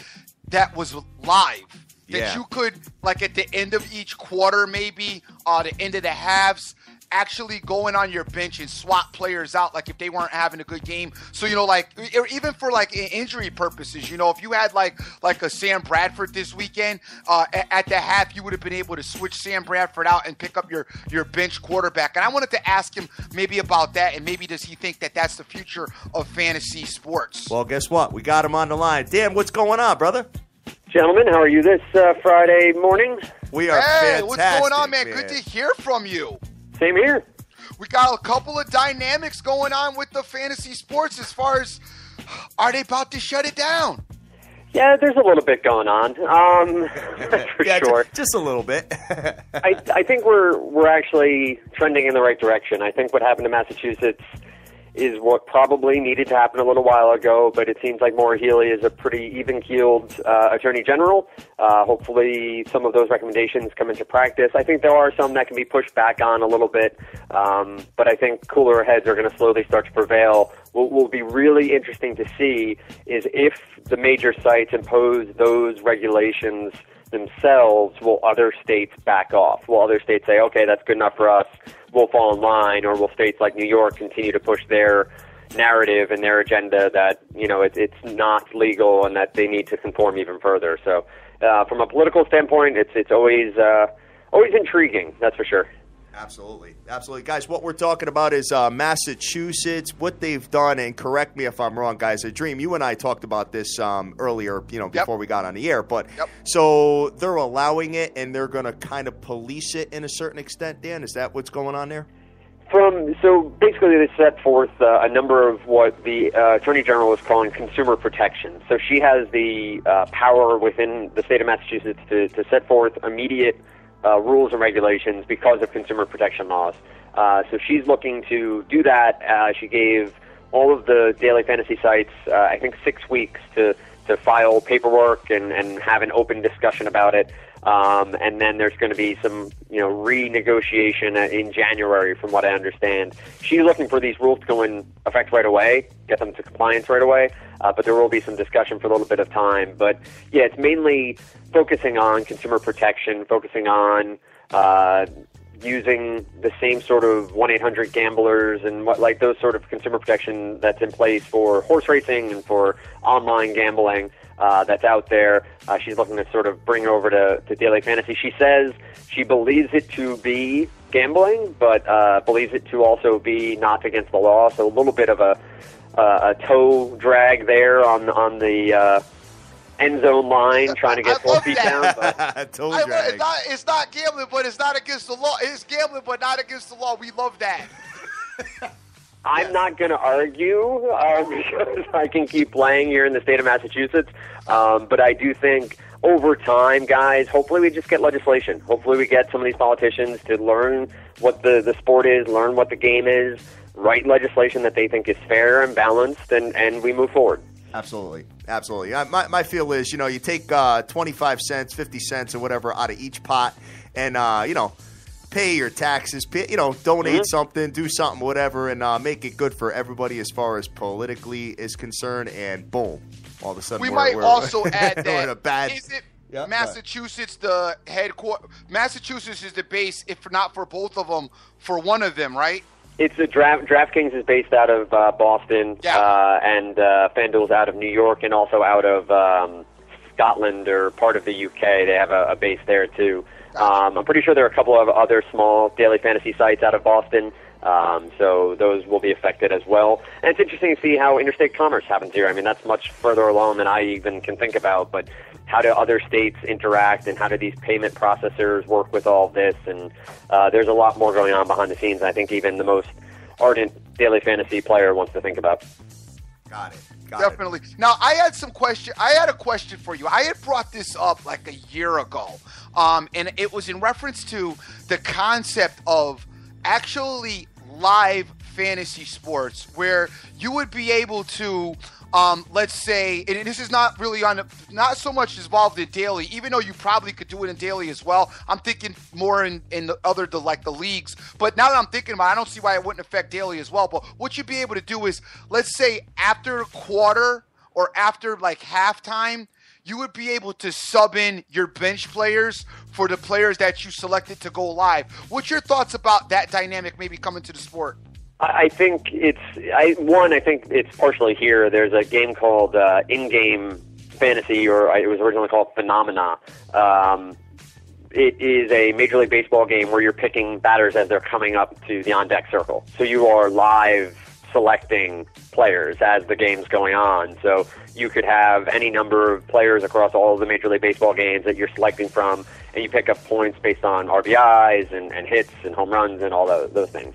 that was live. That you could, at the end of each quarter, maybe, the end of the halves, actually going on your bench and swap players out, if they weren't having a good game. So, or even for injury purposes, if you had like a Sam Bradford this weekend, at the half, you would have been able to switch Sam Bradford out and pick up your bench quarterback. And I wanted to ask him maybe about that, and maybe does he think that that's the future of fantasy sports? Well, guess what? We got him on the line. Dan, what's going on, brother? Gentlemen, how are you this Friday morning? We are fantastic, what's going on, man? Good to hear from you. Same here. We got a couple of dynamics going on with the fantasy sports as far as, are they about to shut it down? Yeah, there's a little bit going on, for sure. Just a little bit. I think we're actually trending in the right direction. I think what happened to Massachusetts is what probably needed to happen a little while ago, but it seems like Maura Healey is a pretty even-keeled attorney general. Hopefully some of those recommendations come into practice. I think there are some that can be pushed back on a little bit, but I think cooler heads are going to slowly start to prevail. What will be really interesting to see is if the major sites impose those regulations themselves, will other states back off? Will other states say, okay, that's good enough for us, we'll fall in line, or will states like New York continue to push their narrative and their agenda that, you know, it's not legal and that they need to conform even further? So from a political standpoint, it's always intriguing, that's for sure. Absolutely. Absolutely. Guys, what we're talking about is Massachusetts, what they've done, and correct me if I'm wrong, guys. Dream, you and I talked about this earlier, before we got on the air. But so they're allowing it, and they're going to kind of police it in a certain extent, Dan? Is that what's going on there? So basically they set forth a number of what the Attorney General is calling consumer protection. So she has the power within the state of Massachusetts to set forth immediate rules and regulations because of consumer protection laws. So she's looking to do that. She gave all of the daily fantasy sites, I think, 6 weeks to file paperwork and have an open discussion about it. And then there's going to be some, renegotiation in January, from what I understand. She's looking for these rules to go in effect right away, get them to compliance right away. But there will be some discussion for a little bit of time. But yeah, it's mainly focusing on consumer protection, focusing on using the same sort of 1-800 gamblers and those sort of consumer protection that's in place for horse racing and for online gambling that's out there. She's looking to sort of bring over to daily fantasy. She says she believes it to be gambling, but believes it to also be not against the law. So a little bit of a toe drag there on the end zone line, trying to get 4 feet down. But toe drag. It's not gambling, but it's not against the law. It's gambling, but not against the law. We love that. I'm not going to argue because I can keep playing here in the state of Massachusetts. But I do think over time, guys, hopefully we just get legislation. Hopefully we get some of these politicians to learn what the sport is, learn what the game is, write legislation that they think is fair and balanced, and we move forward. Absolutely. Absolutely. My feel is, you take 25 cents, 50 cents, or whatever out of each pot and, pay your taxes, donate something, do something, whatever, and make it good for everybody as far as politically is concerned, and boom, all of a sudden we might also add that. Is it Massachusetts the headquarters? Massachusetts is the base, if not for both of them, for one of them, right? It's a DraftKings is based out of Boston, and FanDuel's out of New York, and also out of Scotland or part of the UK. They have a base there too. I'm pretty sure there are a couple of other small daily fantasy sites out of Boston, so those will be affected as well. And it's interesting to see how interstate commerce happens here. I mean, that's much further along than I even can think about, but how do other states interact and how do these payment processors work with all this? And there's a lot more going on behind the scenes, I think even the most ardent daily fantasy player wants to think about. Got it. Definitely. Now, I had a question for you. I had brought this up like a year ago, and it was in reference to the concept of actually live fantasy sports, where you would be able to, let's say, and this is not really not so much involved in daily, even though you probably could do it in daily as well. I'm thinking more in the leagues. But now that I'm thinking about it, I don't see why it wouldn't affect daily as well. But what you'd be able to do is, let's say after a quarter or after halftime, you would be able to sub in your bench players for the players that you selected to go live. What's your thoughts about that dynamic maybe coming to the sport? I think I think it's partially here. There's a game called In-Game Fantasy, or it was originally called Phenomena. It is a Major League Baseball game where you're picking batters as they're coming up to the on-deck circle. So you are live selecting players as the game's going on. So you could have any number of players across all of the Major League Baseball games that you're selecting from, and you pick up points based on RBIs and hits and home runs and all those things.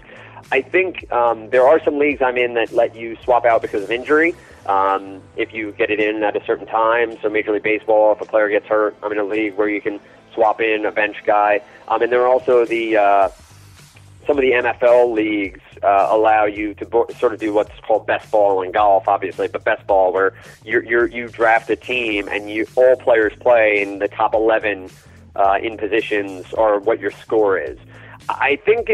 I think there are some leagues I'm in that let you swap out because of injury. If you get it in at a certain time, so Major League Baseball, if a player gets hurt, I'm in a league where you can swap in a bench guy. And there are also some of the NFL leagues allow you to sort of do what's called best ball in golf, obviously, but best ball where you draft a team and all players play in the top 11 in positions or what your score is. I think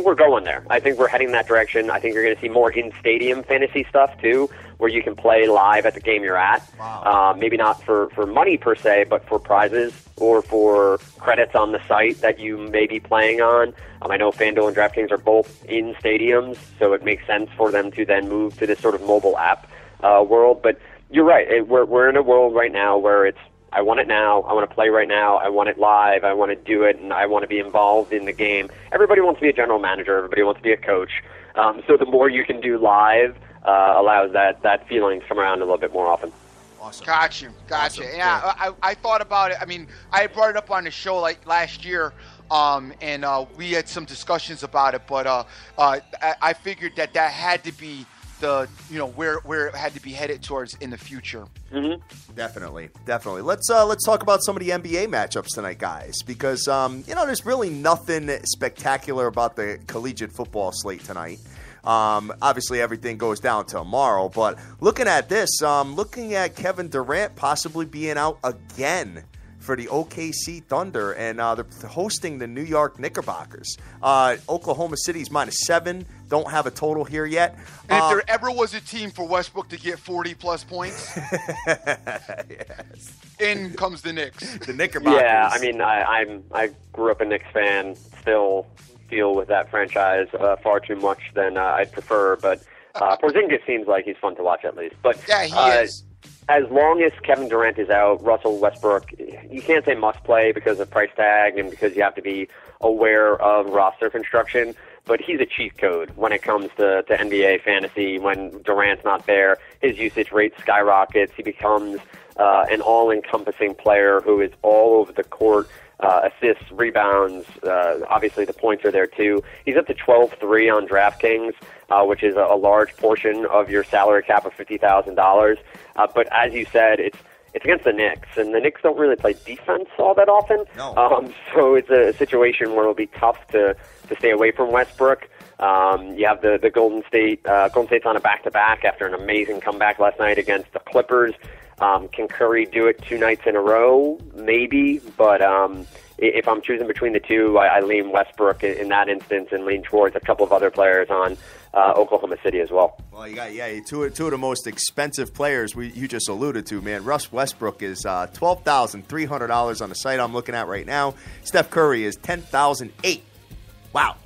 we're going there. I think we're heading in that direction. I think you're going to see more in-stadium fantasy stuff, too, where you can play live at the game you're at. Wow. Maybe not for money per se, but for prizes or for credits on the site that you may be playing on. I know FanDuel and DraftKings are both in stadiums, so it makes sense for them to then move to this sort of mobile app world. But you're right. We're in a world right now where it's, I want it now, I want to play right now, I want it live, I want to do it, and I want to be involved in the game. Everybody wants to be a general manager, everybody wants to be a coach. So the more you can do live allows that feeling to come around a little bit more often. Awesome. Gotcha. Awesome. Yeah, I thought about it. I mean, I brought it up on the show like last year, and we had some discussions about it, but I figured that had to be where it had to be headed towards in the future. Mm-hmm. Definitely. Let's talk about some of the NBA matchups tonight, guys, because there's really nothing spectacular about the collegiate football slate tonight. Obviously, everything goes down tomorrow, but looking at this, looking at Kevin Durant possibly being out again for the OKC Thunder, and they're hosting the New York Knickerbockers. Oklahoma City's -7. Don't have a total here yet. And if there ever was a team for Westbrook to get 40-plus points, yes. In comes the Knicks. The Knickerbockers. Yeah, I mean, I grew up a Knicks fan, still deal with that franchise far too much than I'd prefer, but Porzingis seems like he's fun to watch at least. But yeah, he is. As long as Kevin Durant is out, Russell Westbrook, you can't say must play because of price tag and because you have to be aware of roster construction, but he's a cheat code when it comes to NBA fantasy. When Durant's not there, his usage rate skyrockets. He becomes an all-encompassing player who is all over the court, assists, rebounds. Obviously, the points are there, too. He's up to 12-3 on DraftKings, which is a large portion of your salary cap of $50,000. But as you said, it's against the Knicks, and the Knicks don't really play defense all that often. No. So it's a situation where it'll be tough to stay away from Westbrook. You have the Golden State. Golden State's on a back-to-back after an amazing comeback last night against the Clippers. Can Curry do it 2 nights in a row? Maybe, but if I'm choosing between the two, I lean Westbrook in that instance and lean towards a couple of other players on Oklahoma City as well. Well, you got two of the most expensive players you just alluded to, man. Russ Westbrook is $12,300 on the site I'm looking at right now. Steph Curry is $10,008. Wow.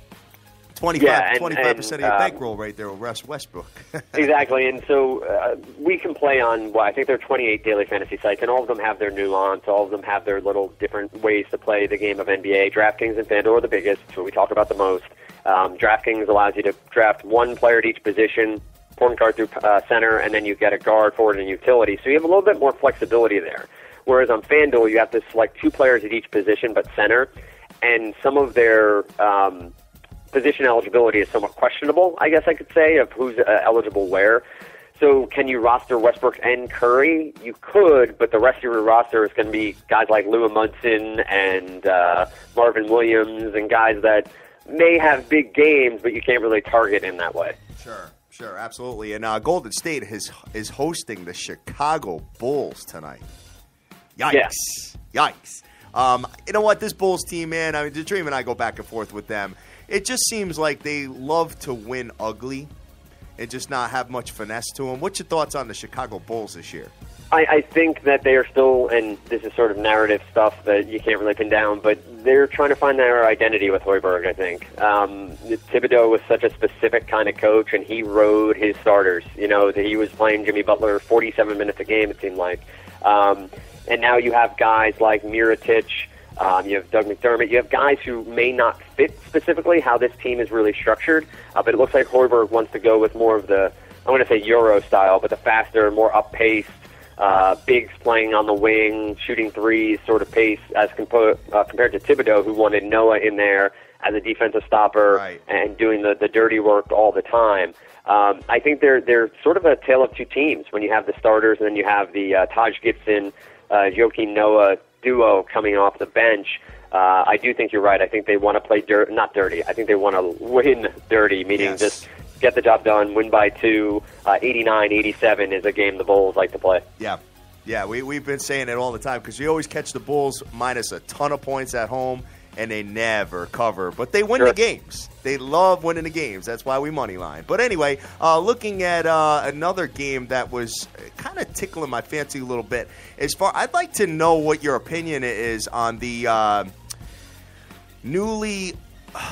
25% of your bankroll right there with Russ Westbrook. Exactly, and so we can play on, I think there are 28 daily fantasy sites, and all of them have their nuance, all of them have their little different ways to play the game of NBA. DraftKings and FanDuel are the biggest, it's what we talk about the most. DraftKings allows you to draft one player at each position, point guard through center, and then you get a guard, forward, and utility, so you have a little bit more flexibility there. Whereas on FanDuel, you have to select 2 players at each position but center, and some of their position eligibility is somewhat questionable, I guess I could say, of who's eligible where. So can you roster Westbrook and Curry? You could, but the rest of your roster is going to be guys like Lou Munson and Marvin Williams and guys that may have big games, but you can't really target in that way. Sure, absolutely. And Golden State is hosting the Chicago Bulls tonight. Yikes. You know what? This Bulls team, man, I mean, Dream and I go back and forth with them. It just seems like they love to win ugly and just not have much finesse to them. What's your thoughts on the Chicago Bulls this year? I think that they are still, and this is sort of narrative stuff that you can't really pin down, but they're trying to find their identity with Hoiberg, I think. Thibodeau was such a specific kind of coach, and he rode his starters. You know, that he was playing Jimmy Butler 47 minutes a game, it seemed like. And now you have guys like Mirotic, you have Doug McDermott. You have guys who may not fit specifically how this team is really structured, but it looks like Hoiberg wants to go with more of the, I want to say Euro style, but the faster, more up-paced, bigs playing on the wing, shooting threes sort of pace as compared to Thibodeau, who wanted Noah in there as a defensive stopper and doing the dirty work all the time. I think they're sort of a tale of two teams when you have the starters and then you have the Taj Gibson, Joakim Noah duo coming off the bench. I do think you're right. I think they want to play not dirty. I think they want to win dirty, meaning just get the job done, win by 2. 89-87 is a game the Bulls like to play. Yeah, we've been saying it all the time because you always catch the Bulls minus a ton of points at home, and they never cover. But they win the games. They love winning the games. That's why we money line. But anyway, looking at another game that was kind of tickling my fancy a little bit. I'd like to know what your opinion is on the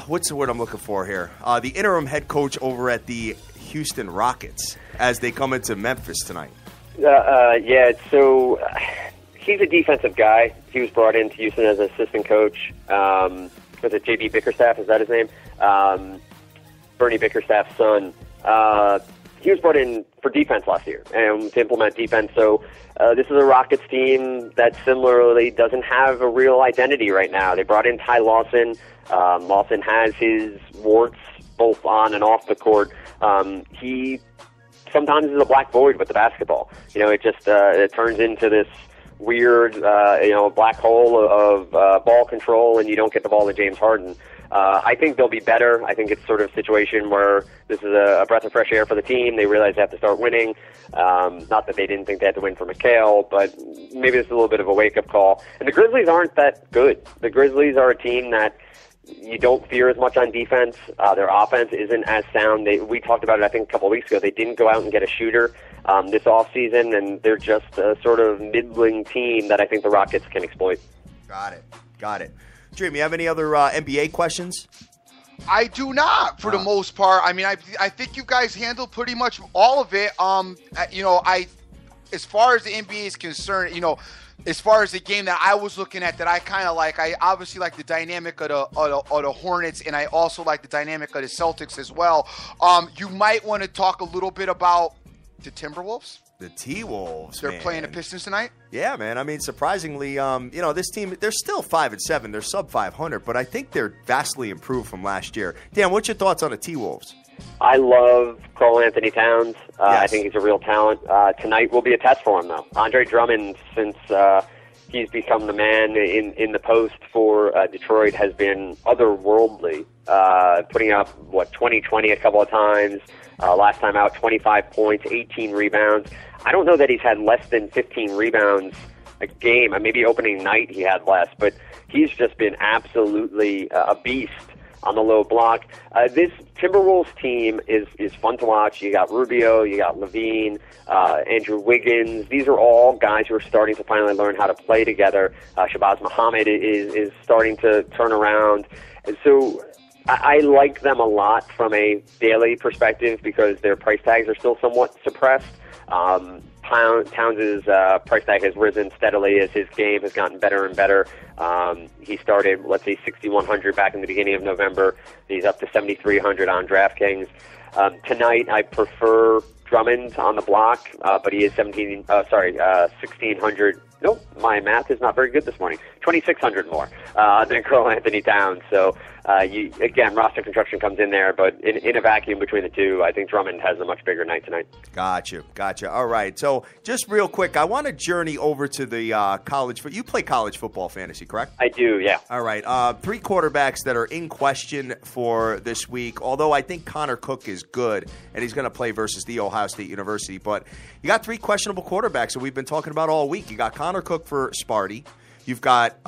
what's the word I'm looking for here? The interim head coach over at the Houston Rockets as they come into Memphis tonight. So he's a defensive guy. He was brought into Houston as an assistant coach. Was it J.B. Bickerstaff? Is that his name? Bernie Bickerstaff's son. He was brought in for defense last year and to implement defense. So this is a Rockets team that similarly doesn't have a real identity right now. They brought in Ty Lawson. Lawson has his warts both on and off the court. He sometimes is a black void with the basketball. It just it turns into this weird, black hole of ball control, and you don't get the ball to James Harden. I think they'll be better. I think it's sort of a situation where this is a breath of fresh air for the team. They realize they have to start winning. Not that they didn't think they had to win for McHale, but maybe it's a little bit of a wake-up call. And the Grizzlies aren't that good. The Grizzlies are a team that you don't fear as much on defense. Their offense isn't as sound. We talked about it, I think, a couple of weeks ago. They didn't go out and get a shooter this offseason, and they're just a sort of middling team that I think the Rockets can exploit. Got it. Dream, you have any other NBA questions? I do not, for the most part. I mean, I think you guys handled pretty much all of it. As far as the NBA is concerned, as far as the game that I was looking at that I kind of like, I obviously like the dynamic of the Hornets, and I also like the dynamic of the Celtics as well. You might want to talk a little bit about the Timberwolves. The T-Wolves, They're playing the Pistons tonight? Yeah, man. I mean, surprisingly, this team, they're still 5-7. They're sub 500, but I think they're vastly improved from last year. Dan, what's your thoughts on the T-Wolves? I love Karl Anthony Towns. I think he's a real talent. Tonight will be a test for him, though. Andre Drummond, since he's become the man in the post for Detroit, has been otherworldly, putting up, 20-20 a couple of times. Last time out, 25 points, 18 rebounds. I don't know that he's had less than 15 rebounds a game. Maybe opening night he had less, but he's just been absolutely a beast on the low block. This Timberwolves team is fun to watch. You got Rubio, you got Levine, Andrew Wiggins. These are all guys who are starting to finally learn how to play together. Shabazz Muhammad is starting to turn around. And so I like them a lot from a daily perspective because their price tags are still somewhat suppressed. Towns' price tag has risen steadily as his game has gotten better and better. He started, let's say, 6,100 back in the beginning of November. He's up to 7,300 on DraftKings. Tonight, I prefer Drummond on the block, but he is 1,600. Nope, my math is not very good this morning. 2,600 more than Karl Anthony Towns. So, again, roster construction comes in there, but in a vacuum between the two, I think Drummond has a much bigger night tonight. Gotcha. All right. So, just real quick, I want to journey over to the college. You play college football fantasy, correct? I do, yeah. All right. 3 quarterbacks that are in question for this week, although I think Connor Cook is good, and he's going to play versus the Ohio State University. But you got 3 questionable quarterbacks that we've been talking about all week. You got Connor Cook for Sparty. You've got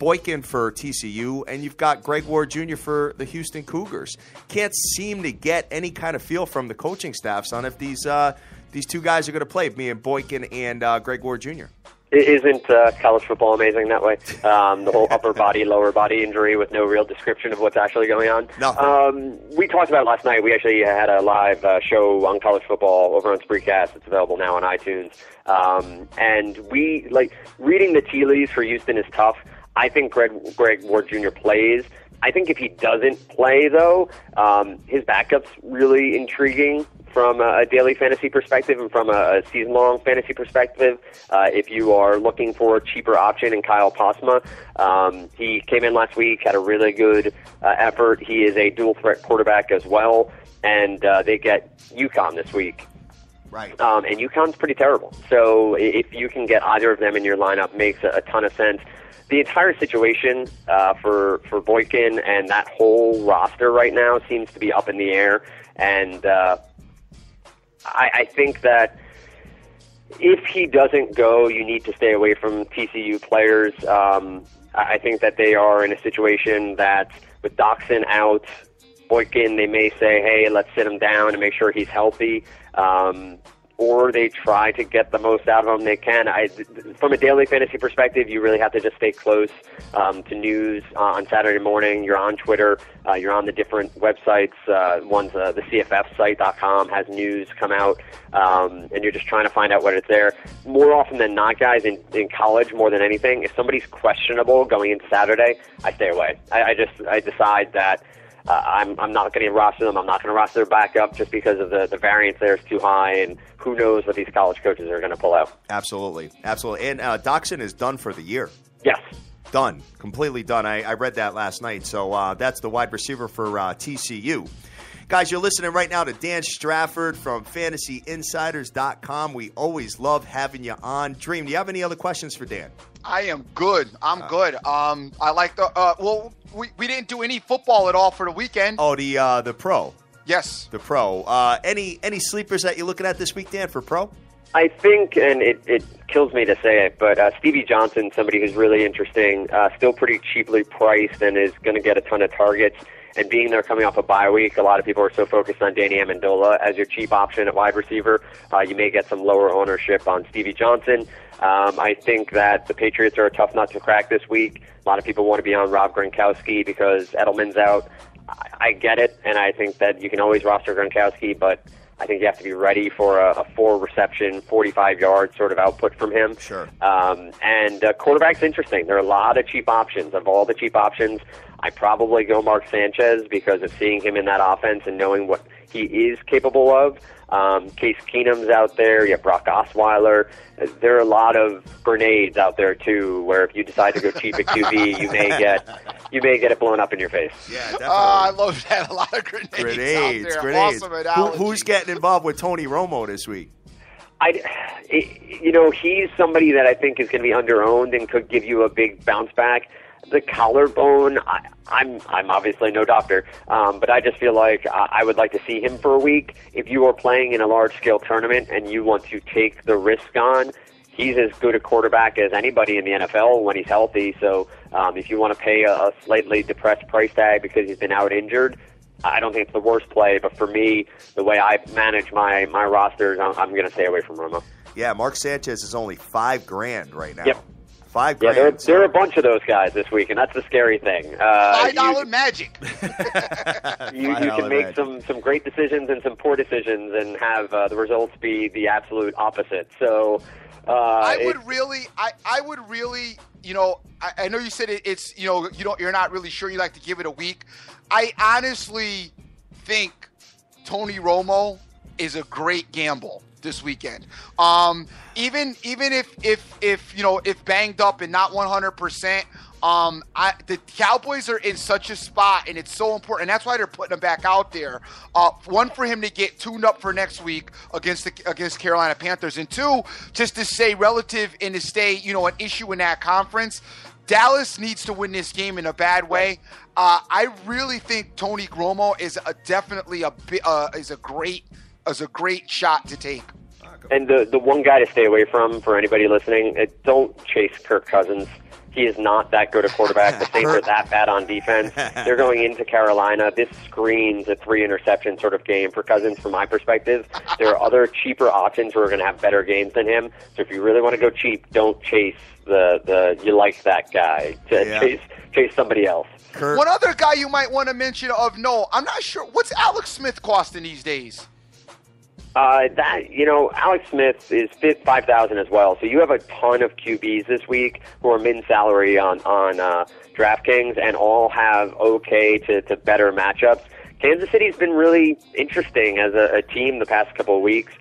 Boykin for TCU, and you've got Greg Ward Jr. for the Houston Cougars. Can't seem to get any kind of feel from the coaching staffs on if these 2 guys are going to play, being Boykin and Greg Ward Jr. Isn't college football amazing that way? The whole upper body, lower body injury with no real description of what's actually going on. Nothing. We talked about it last night. We actually had a live show on college football over on Spreecast. It's available now on iTunes. And we, reading the tea leaves for Houston is tough. I think Greg Ward Jr. plays. I think if he doesn't play, though, his backup's really intriguing from a daily fantasy perspective and from a season-long fantasy perspective. If you are looking for a cheaper option in Kyle Posma, he came in last week, had a really good effort. He is a dual-threat quarterback as well, and they get UConn this week. Right. And UConn's pretty terrible. So if you can get either of them in your lineup, makes a ton of sense. The entire situation for Boykin and that whole roster right now seems to be up in the air, and I think that if he doesn't go, you need to stay away from TCU players. I think that they are in a situation that with Doxson out, Boykin, they may say, hey, let's sit him down and make sure he's healthy. Or they try to get the most out of him they can. From a daily fantasy perspective, you really have to just stay close to news on Saturday morning. You're on Twitter. You're on the different websites. The CFFsite.com has news come out, and you're just trying to find out what it's there. More often than not, guys, in college, more than anything, if somebody's questionable going into Saturday, I stay away. I decide that I'm not going to roster them. I'm not going to roster their backup just because of the variance there is too high, and who knows what these college coaches are going to pull out. Absolutely. And Doxson is done for the year. Yes. Done. Completely done. I read that last night. So that's the wide receiver for TCU. Guys, you're listening right now to Dan Strafford from FantasyInsiders.com. We always love having you on. Dream, do you have any other questions for Dan? I am good. I'm good. I like the we didn't do any football at all for the weekend. Oh, the pro. Yes. The pro. Any sleepers that you're looking at this week, Dan, for pro? I think, and it kills me to say it, but Stevie Johnson, somebody who's really interesting, still pretty cheaply priced and is going to get a ton of targets. And being there coming off a bye week, a lot of people are so focused on Danny Amendola as your cheap option at wide receiver. You may get some lower ownership on Stevie Johnson. I think that the Patriots are a tough nut to crack this week. A lot of people want to be on Rob Gronkowski because Edelman's out. I get it, and I think that you can always roster Gronkowski, but I think you have to be ready for a 4-reception, 45-yard sort of output from him. Sure. And quarterback's interesting. There are a lot of cheap options. Of all the cheap options, I probably go Mark Sanchez because of seeing him in that offense and knowing what he is capable of. Case Keenum's out there. You have Brock Osweiler. There are a lot of grenades out there too, where if you decide to go cheap at QB, you may get it blown up in your face. Yeah, definitely. I love that. A lot of grenades out there. Awesome analogy. Who's getting involved with Tony Romo this week? He's somebody that I think is going to be under-owned and could give you a big bounce back. The collarbone, I'm obviously no doctor, but I just feel like I would like to see him for a week. If you are playing in a large-scale tournament and you want to take the risk on, he's as good a quarterback as anybody in the NFL when he's healthy. So if you want to pay a slightly depressed price tag because he's been out injured, I don't think it's the worst play. But for me, the way I manage my rosters, I'm going to stay away from Romo. Yeah, Mark Sanchez is only $5,000 right now. Yep. $5,000. Yeah, there are a bunch of those guys this week, and that's the scary thing. $5 magic. You can make some great decisions and some poor decisions, and have the results be the absolute opposite. So I would really, I know you said it's you're not really sure. You like to give it a week. I honestly think Tony Romo is a great gamble this weekend. Even if banged up and not 100%, the Cowboys are in such a spot, and it's so important, and that's why they're putting him back out there. One, for him to get tuned up for next week against Carolina Panthers, and two, just to say relative and to stay, an issue in that conference. Dallas needs to win this game in a bad way. I really think Tony Romo is definitely a great shot to take. And the one guy to stay away from for anybody listening, don't chase Kirk Cousins. He is not that good a quarterback. The Saints are that bad on defense. They're going into Carolina. This screams a 3-interception sort of game for Cousins from my perspective. There are other cheaper options who are going to have better games than him. So if you really want to go cheap, don't chase you like that guy. Chase somebody else. Kirk. One other guy you might want to mention I'm not sure. What's Alex Smith costing these days? Alex Smith is $5,000 as well. So you have a ton of QBs this week who are min salary on DraftKings and all have okay to better matchups. Kansas City's been really interesting as a team the past couple of weeks.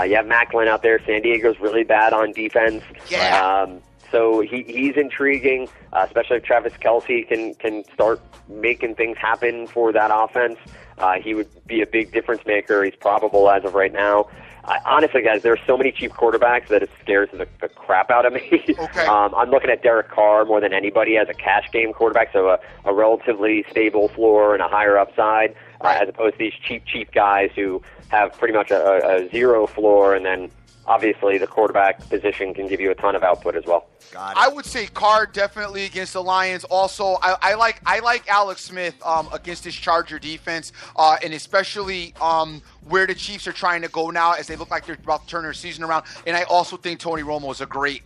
You have Macklin out there. San Diego's really bad on defense. Yeah. So he's intriguing, especially if Travis Kelce can start making things happen for that offense. He would be a big difference maker. He's probable as of right now. Honestly, guys, there are so many cheap quarterbacks that it scares the crap out of me. Okay. I'm looking at Derek Carr more than anybody as a cash game quarterback, so a relatively stable floor and a higher upside, as opposed to these cheap guys who have pretty much a zero floor, and then obviously the quarterback position can give you a ton of output as well. I would say Carr definitely against the Lions. Also, I like Alex Smith against this Charger defense, and especially where the Chiefs are trying to go now as they look like they're about to turn their season around. And I also think Tony Romo is a great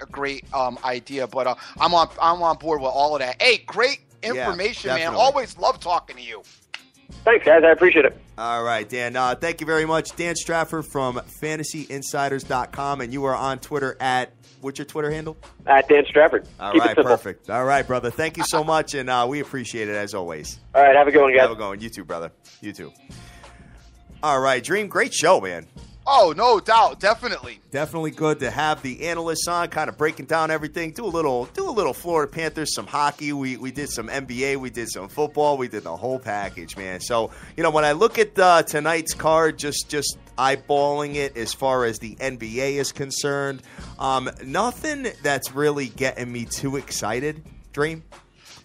idea. But I'm on board with all of that. Hey, great information, man. Always love talking to you. Thanks, guys. I appreciate it. All right, Dan. Thank you very much. Dan Strafford from FantasyInsiders.com, and you are on Twitter at, what's your Twitter handle? At Dan Strafford. All Keep right, it simple. perfect. All right, brother. Thank you so much, and we appreciate it as always. All right, have a good one, guys. Have a good one. You too, brother. You too. All right, Dream, great show, man. Oh, no doubt. Definitely. Definitely good to have the analysts on, kind of breaking down everything. Do a little Florida Panthers, some hockey. We did some NBA. We did some football. We did the whole package, man. So, when I look at tonight's card, just eyeballing it as far as the NBA is concerned, nothing that's really getting me too excited, Dream.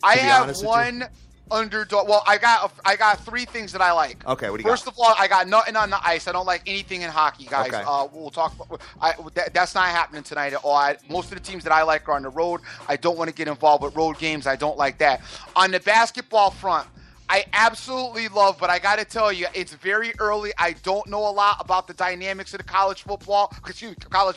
I have one underdog. Well, I got three things that I like. Okay, what do you First of all, I got nothing on the ice. I don't like anything in hockey, guys. Okay. We'll talk. That's not happening tonight at all. Most of the teams that I like are on the road. I don't want to get involved with road games. I don't like that. On the basketball front, I absolutely love, but I got to tell you, it's very early. I don't know a lot about the dynamics of the college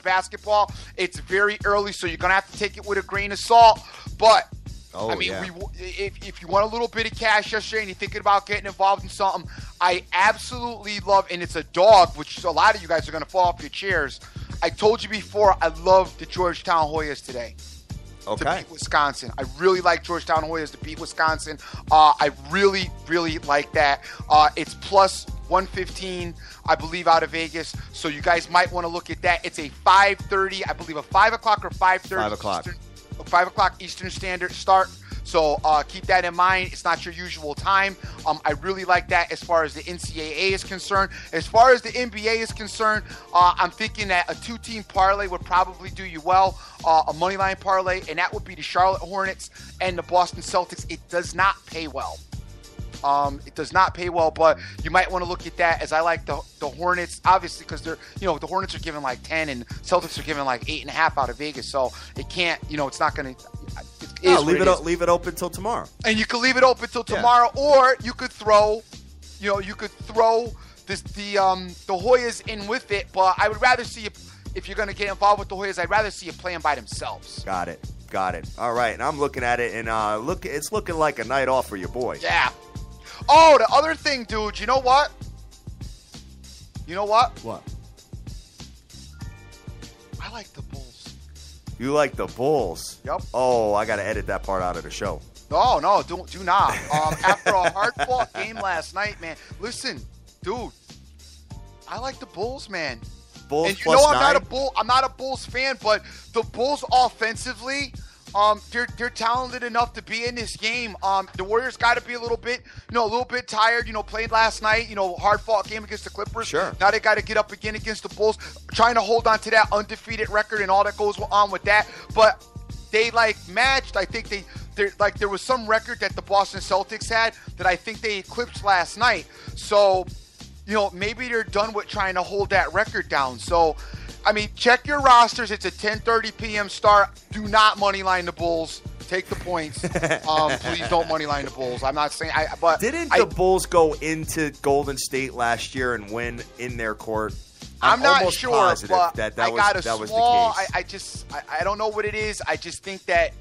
basketball. It's very early, so you're going to have to take it with a grain of salt. But if you want a little bit of cash yesterday and you're thinking about getting involved in something, I absolutely love, and it's a dog, which a lot of you guys are going to fall off your chairs. I told you before, I love the Georgetown Hoyas today. Okay. To beat Wisconsin. I really like Georgetown Hoyas to beat Wisconsin. I really, really like that. It's plus 115, I believe, out of Vegas. So you guys might want to look at that. It's a 5:30, I believe, a 5 o'clock or 5:30. 5 o'clock. 5 o'clock Eastern Standard start. So keep that in mind. It's not your usual time. I really like that as far as the NCAA is concerned. As far as the NBA is concerned, I'm thinking that a two-team parlay would probably do you well. A moneyline parlay, and that would be the Charlotte Hornets and the Boston Celtics. It does not pay well. It does not pay well, but you might want to look at that, as I like the Hornets, obviously, because they're, the Hornets are giving like 10 and Celtics are giving like 8.5 out of Vegas. So it can't, it's not going to. Leave it open till tomorrow. And you can leave it open till tomorrow, or you could throw, this the Hoyas in with it. But I would rather see if you're going to get involved with the Hoyas, I'd rather see you playing by themselves. Got it. All right, and I'm looking at it, and it's looking like a night off for your boy. Yeah. Oh, the other thing, dude, you know what? What? I like the Bulls. You like the Bulls? Yep. Oh, I got to edit that part out of the show. No, do not. After a hard-fought game last night, man. Listen, dude, I like the Bulls, man. Bulls and plus 9? I'm not a Bulls fan, but the Bulls offensively, they're talented enough to be in this game. The Warriors got to be a little bit tired. Played last night. Hard-fought game against the Clippers. Sure. Now they got to get up again against the Bulls, trying to hold on to that undefeated record and all that goes on with that. But they matched. I think there was some record that the Boston Celtics had that I think they eclipsed last night. So, maybe they're done with trying to hold that record down. So, check your rosters. It's a 10:30 p.m. start. Do not moneyline the Bulls. Take the points. Please don't moneyline the Bulls. I'm not saying but didn't the Bulls go into Golden State last year and win in their court? I'm not sure, but that I got a small. Was the case. I don't know what it is. I just think that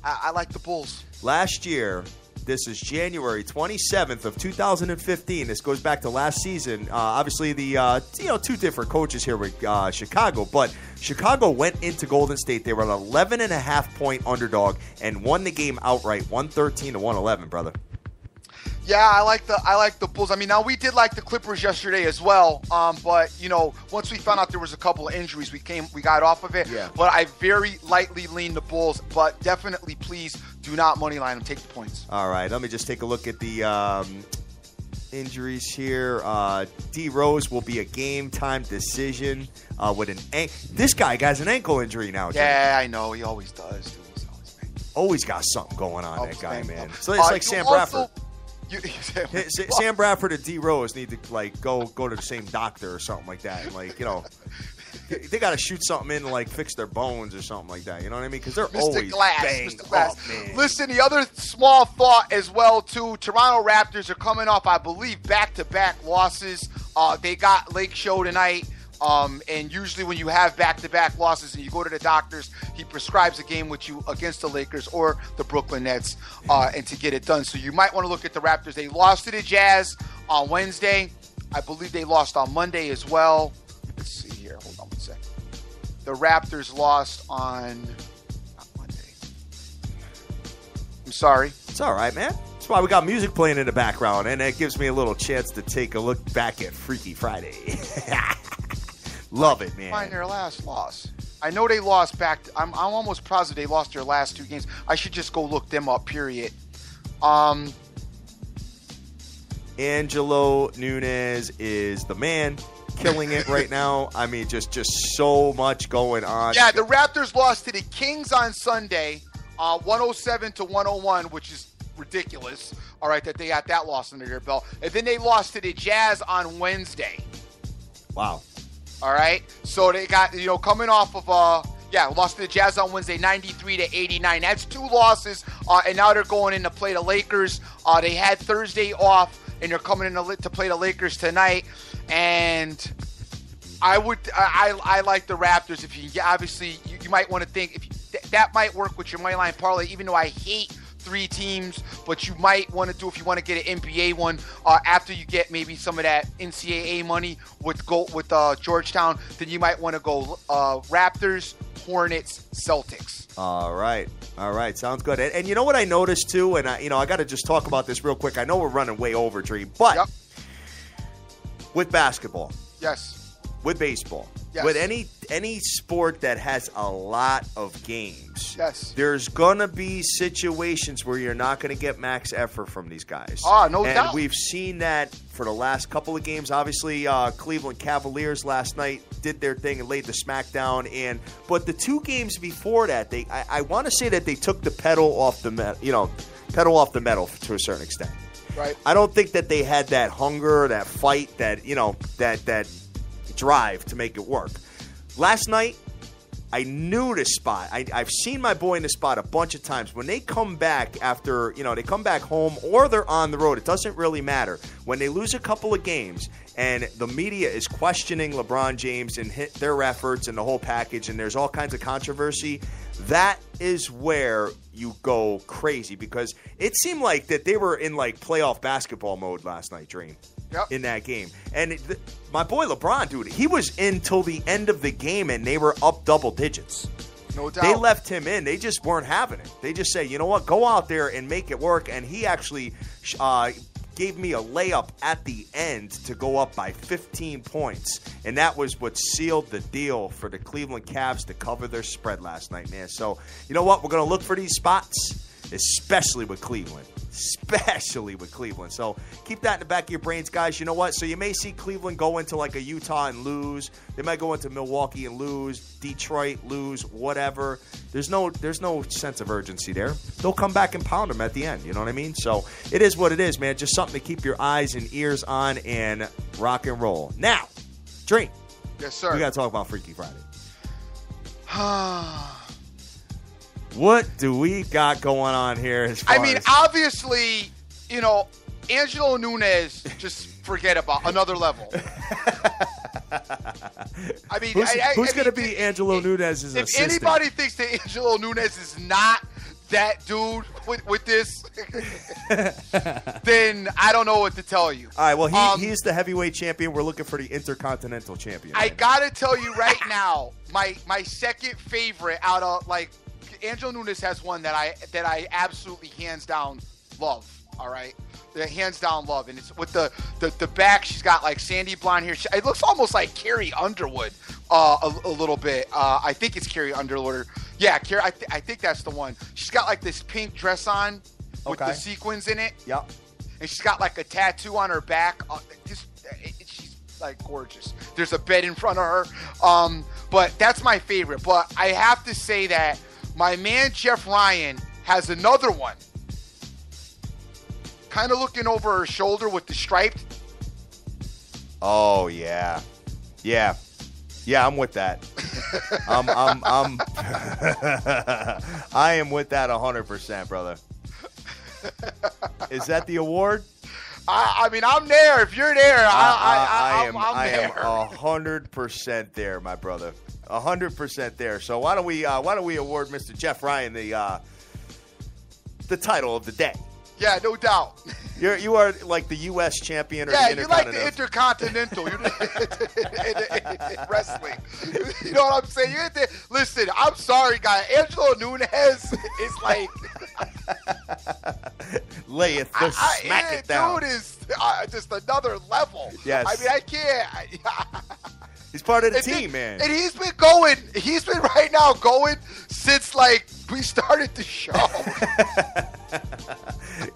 I like the Bulls. Last year, this is January 27th of 2015. This goes back to last season. Obviously, the two different coaches here with Chicago, but Chicago went into Golden State. They were an 11.5-point underdog and won the game outright, 113-111, brother. Yeah, I like the Bulls. I mean, now we did like the Clippers yesterday as well. But once we found out there was a couple of injuries, we got off of it. Yeah. But I very lightly lean the Bulls. But definitely, please do not money line them. Take the points. All right, let me just take a look at the injuries here. D Rose will be a game time decision with an this guy has an ankle injury now. Yeah, I know. He always does. Dude. Always got something going on, that guy, man. So it's like Sam also, Bradford. Sam Bradford and D Rose need to go to the same doctor or something like that. And they got to shoot something in to fix their bones or something like that. You know what I mean? Because they're always banged up, man. Listen, the other small thought as well too. Toronto Raptors are coming off, I believe, back-to-back losses. They got Lake Show tonight. And usually when you have back-to-back losses and you go to the doctors, he prescribes a game with you against the Lakers or the Brooklyn Nets and to get it done. So you might want to look at the Raptors. They lost to the Jazz on Wednesday. I believe they lost on Monday as well. Let's see here. Hold on one second. The Raptors lost on not Monday. I'm sorry. It's all right, man. That's why we got music playing in the background, and it gives me a little chance to take a look back at Freaky Friday. Love it, man. Find their last loss. I know they lost back. I'm almost positive they lost their last two games. I should just go look them up. Period. Angelo Nunes is the man, killing it right now. I mean, just so much going on. Yeah, the Raptors lost to the Kings on Sunday, 107-101, which is ridiculous. All right, that they got that loss under their belt, and then they lost to the Jazz on Wednesday. Wow. All right, so they got coming off of lost to the Jazz on Wednesday, 93-89. That's two losses, and now they're going in to play the Lakers. They had Thursday off, and they're coming in to play the Lakers tonight. And I like the Raptors. If you obviously you might want to think that might work with your money line parlay. Even though I hate three teams, but you might want to do if you want to get an NBA one after you get maybe some of that NCAA money with Georgetown. Then you might want to go Raptors, Hornets, Celtics. All right, sounds good. And you know what I noticed too, and I got to just talk about this real quick. I know we're running way over, Dream, but with basketball, yes, with baseball, yes, with any sport that has a lot of games, yes, there's gonna be situations where you're not gonna get max effort from these guys. No doubt. And we've seen that for the last couple of games. Obviously, Cleveland Cavaliers last night did their thing and laid the smackdown. But the two games before that, I want to say that they took the pedal off the metal to a certain extent. Right. I don't think that they had that hunger, that fight, that that drive to make it work. Last night, I knew the spot. I've seen my boy in the spot a bunch of times. When they come back after, they come back home or they're on the road, it doesn't really matter. When they lose a couple of games and the media is questioning LeBron James and their efforts and the whole package, and there's all kinds of controversy, that is where you go crazy, because it seemed like that they were in playoff basketball mode last night, Dream. Yep. In that game. And my boy LeBron, dude, he was in till the end of the game, and they were up double digits. No doubt. They left him in. They just weren't having it. They just say, you know what, go out there and make it work. And he actually gave me a layup at the end to go up by 15 points. And that was what sealed the deal for the Cleveland Cavs to cover their spread last night, man. So, you know what, we're going to look for these spots, especially with Cleveland. So keep that in the back of your brains, guys. You know what? So you may see Cleveland go into a Utah and lose. They might go into Milwaukee and lose, Detroit lose, whatever. There's no sense of urgency there. They'll come back and pound them at the end. You know what I mean? So it is what it is, man. Just something to keep your eyes and ears on and rock and roll. Now, Dream. Yes, sir. We got to talk about Freaky Friday. What do we got going on here? Obviously, Angelo Nunes, just forget about another level. Who's going to be Angelo Nunes' assistant? If anybody thinks that Angelo Nunes is not that dude with this, then I don't know what to tell you. All right, well, he's the heavyweight champion. We're looking for the intercontinental champion. I got to tell you right now, my second favorite out of Angelo Nunes has one that I absolutely hands down love. all right? Hands down love. And it's with the back, she's got like sandy blonde hair. It looks almost like Carrie Underwood a little bit. I think it's Carrie Underwood. Yeah, Carrie, I think that's the one. She's got like this pink dress on with the sequins in it. Yep. And she's got like a tattoo on her back. She's like gorgeous. There's a bed in front of her. But that's my favorite. But I have to say that my man Jeff Ryan has another one. Kind of looking over her shoulder with the striped. Oh yeah. Yeah, I'm with that. I am with that 100%, brother. Is that the award? I mean, I'm there. If you're there, I'm there. 100% there, my brother. 100% there. So why don't we award Mr. Jeff Ryan the title of the day? Yeah, no doubt. You are like the U.S. champion or the Intercontinental. You're like the Intercontinental in wrestling. You know what I'm saying? Listen, I'm sorry, guy. Angelo Nunes is like layeth the smack it down. Dude is just another level. Yes. I mean, I can't. He's part of the team, man. And he's been going right now since like we started the show.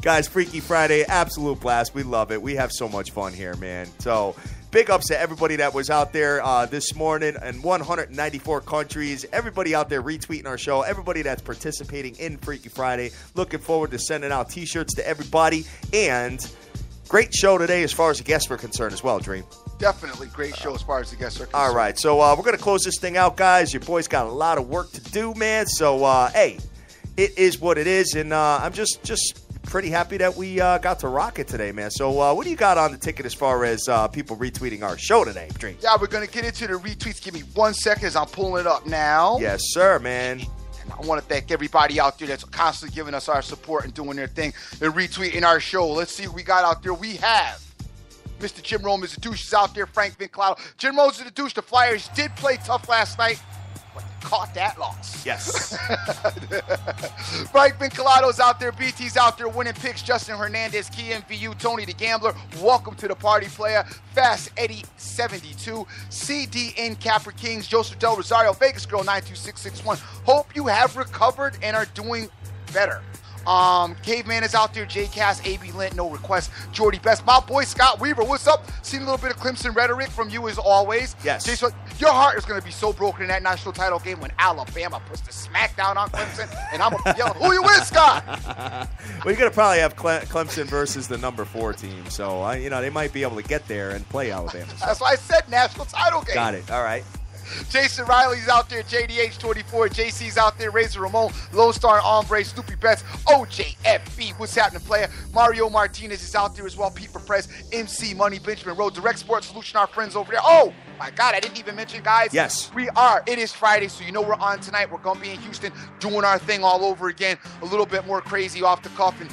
Guys, Freaky Friday, absolute blast. We love it. We have so much fun here, man. So big ups to everybody that was out there this morning in 194 countries. Everybody out there retweeting our show. Everybody that's participating in Freaky Friday. Looking forward to sending out T-shirts to everybody. And great show today as far as the guests were concerned as well, Dream. Definitely great show as far as the guests are concerned. All right, so we're going to close this thing out, guys. Your boy's got a lot of work to do, man. So, hey, it is what it is. And I'm just pretty happy that we got to rock it today, man. So what do you got on the ticket as far as people retweeting our show today, Dream? Yeah, we're going to get into the retweets. Give me 1 second as I'm pulling it up now. Yes, sir, man. And I want to thank everybody out there that's constantly giving us our support and doing their thing and retweeting our show. Let's see what we got out there. We have Mr. Jim Rome is a douche is out there. Frank Vincalato. Jim Rome is a douche. The Flyers did play tough last night, but caught that loss. Yes. Frank Vincolato's out there. BT's out there winning picks. Justin Hernandez, Key MVU, Tony the Gambler. Welcome to the party, player. Fast Eddie 72. CDN Capra Kings. Joseph Del Rosario. Vegas Girl 92661. Hope you have recovered and are doing better. Caveman is out there. J-Cast, AB Lint, no request. Jordy Best. My boy Scott Weaver, what's up? Seen a little bit of Clemson rhetoric from you as always. Yes. Jason, your heart is going to be so broken in that national title game when Alabama puts the smack down on Clemson, and I'm going to be yelling, who you with, Scott? Well, you're going to probably have Clemson versus the number 4 team, so they might be able to get there and play Alabama. So. That's why I said national title game. Got it. All right. Jason Riley's out there, JDH24, JC's out there, Razor Ramon, Lone Star Ombre, Snoopy Betts, OJFB, what's happening, player? Mario Martinez is out there as well, Pete Perez, MC Money, Benjamin Road, Direct Sports Solution, our friends over there. Oh, my God, I didn't even mention, guys. Yes. We are. It is Friday, so you know we're on tonight. We're going to be in Houston doing our thing all over again, a little bit more crazy off the cuff and,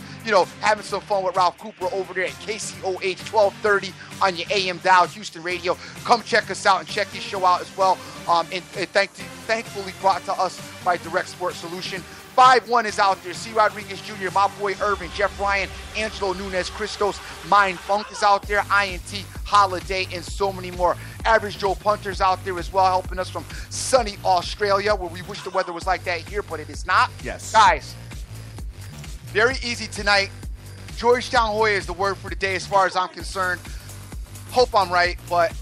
having some fun with Ralph Cooper over there at KCOH 1230 on your AM dial, Houston Radio. Come check us out and check this show out as well. And thankfully brought to us by Direct Sports Solution. 5-1 is out there. C. Rodriguez Jr., my boy Irvin, Jeff Ryan, Angelo Nunes, Christos, Mind Funk is out there, INT, Holiday, and so many more. Average Joe Punter's out there as well, helping us from sunny Australia, where we wish the weather was like that here, but it is not. Yes. Guys, very easy tonight. Georgetown Hoya is the word for the day as far as I'm concerned. Hope I'm right, but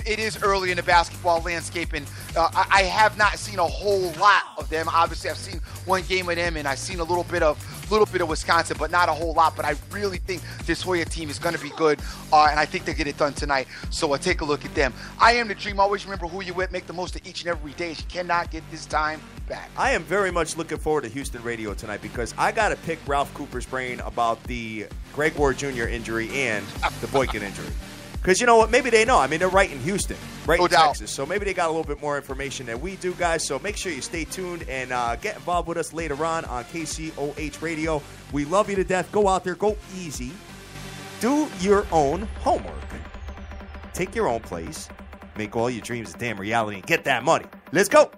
it is early in the basketball landscape, and I have not seen a whole lot of them. Obviously, I've seen one game of them, and I've seen a little bit of Wisconsin, but not a whole lot. But I really think this Hoya team is going to be good, and I think they get it done tonight. So take a look at them. I am the Dream. Always remember who you with. Make the most of each and every day. You cannot get this time back. I am very much looking forward to Houston Radio tonight because I got to pick Ralph Cooper's brain about the Greg Ward Jr. injury and the Boykin injury. Because you know what? Maybe they know. I mean, they're right in Houston, right in Texas. So maybe they got a little bit more information than we do, guys. So make sure you stay tuned and get involved with us later on KCOH Radio. We love you to death. Go out there. Go easy. Do your own homework. Take your own place. Make all your dreams a damn reality and get that money. Let's go.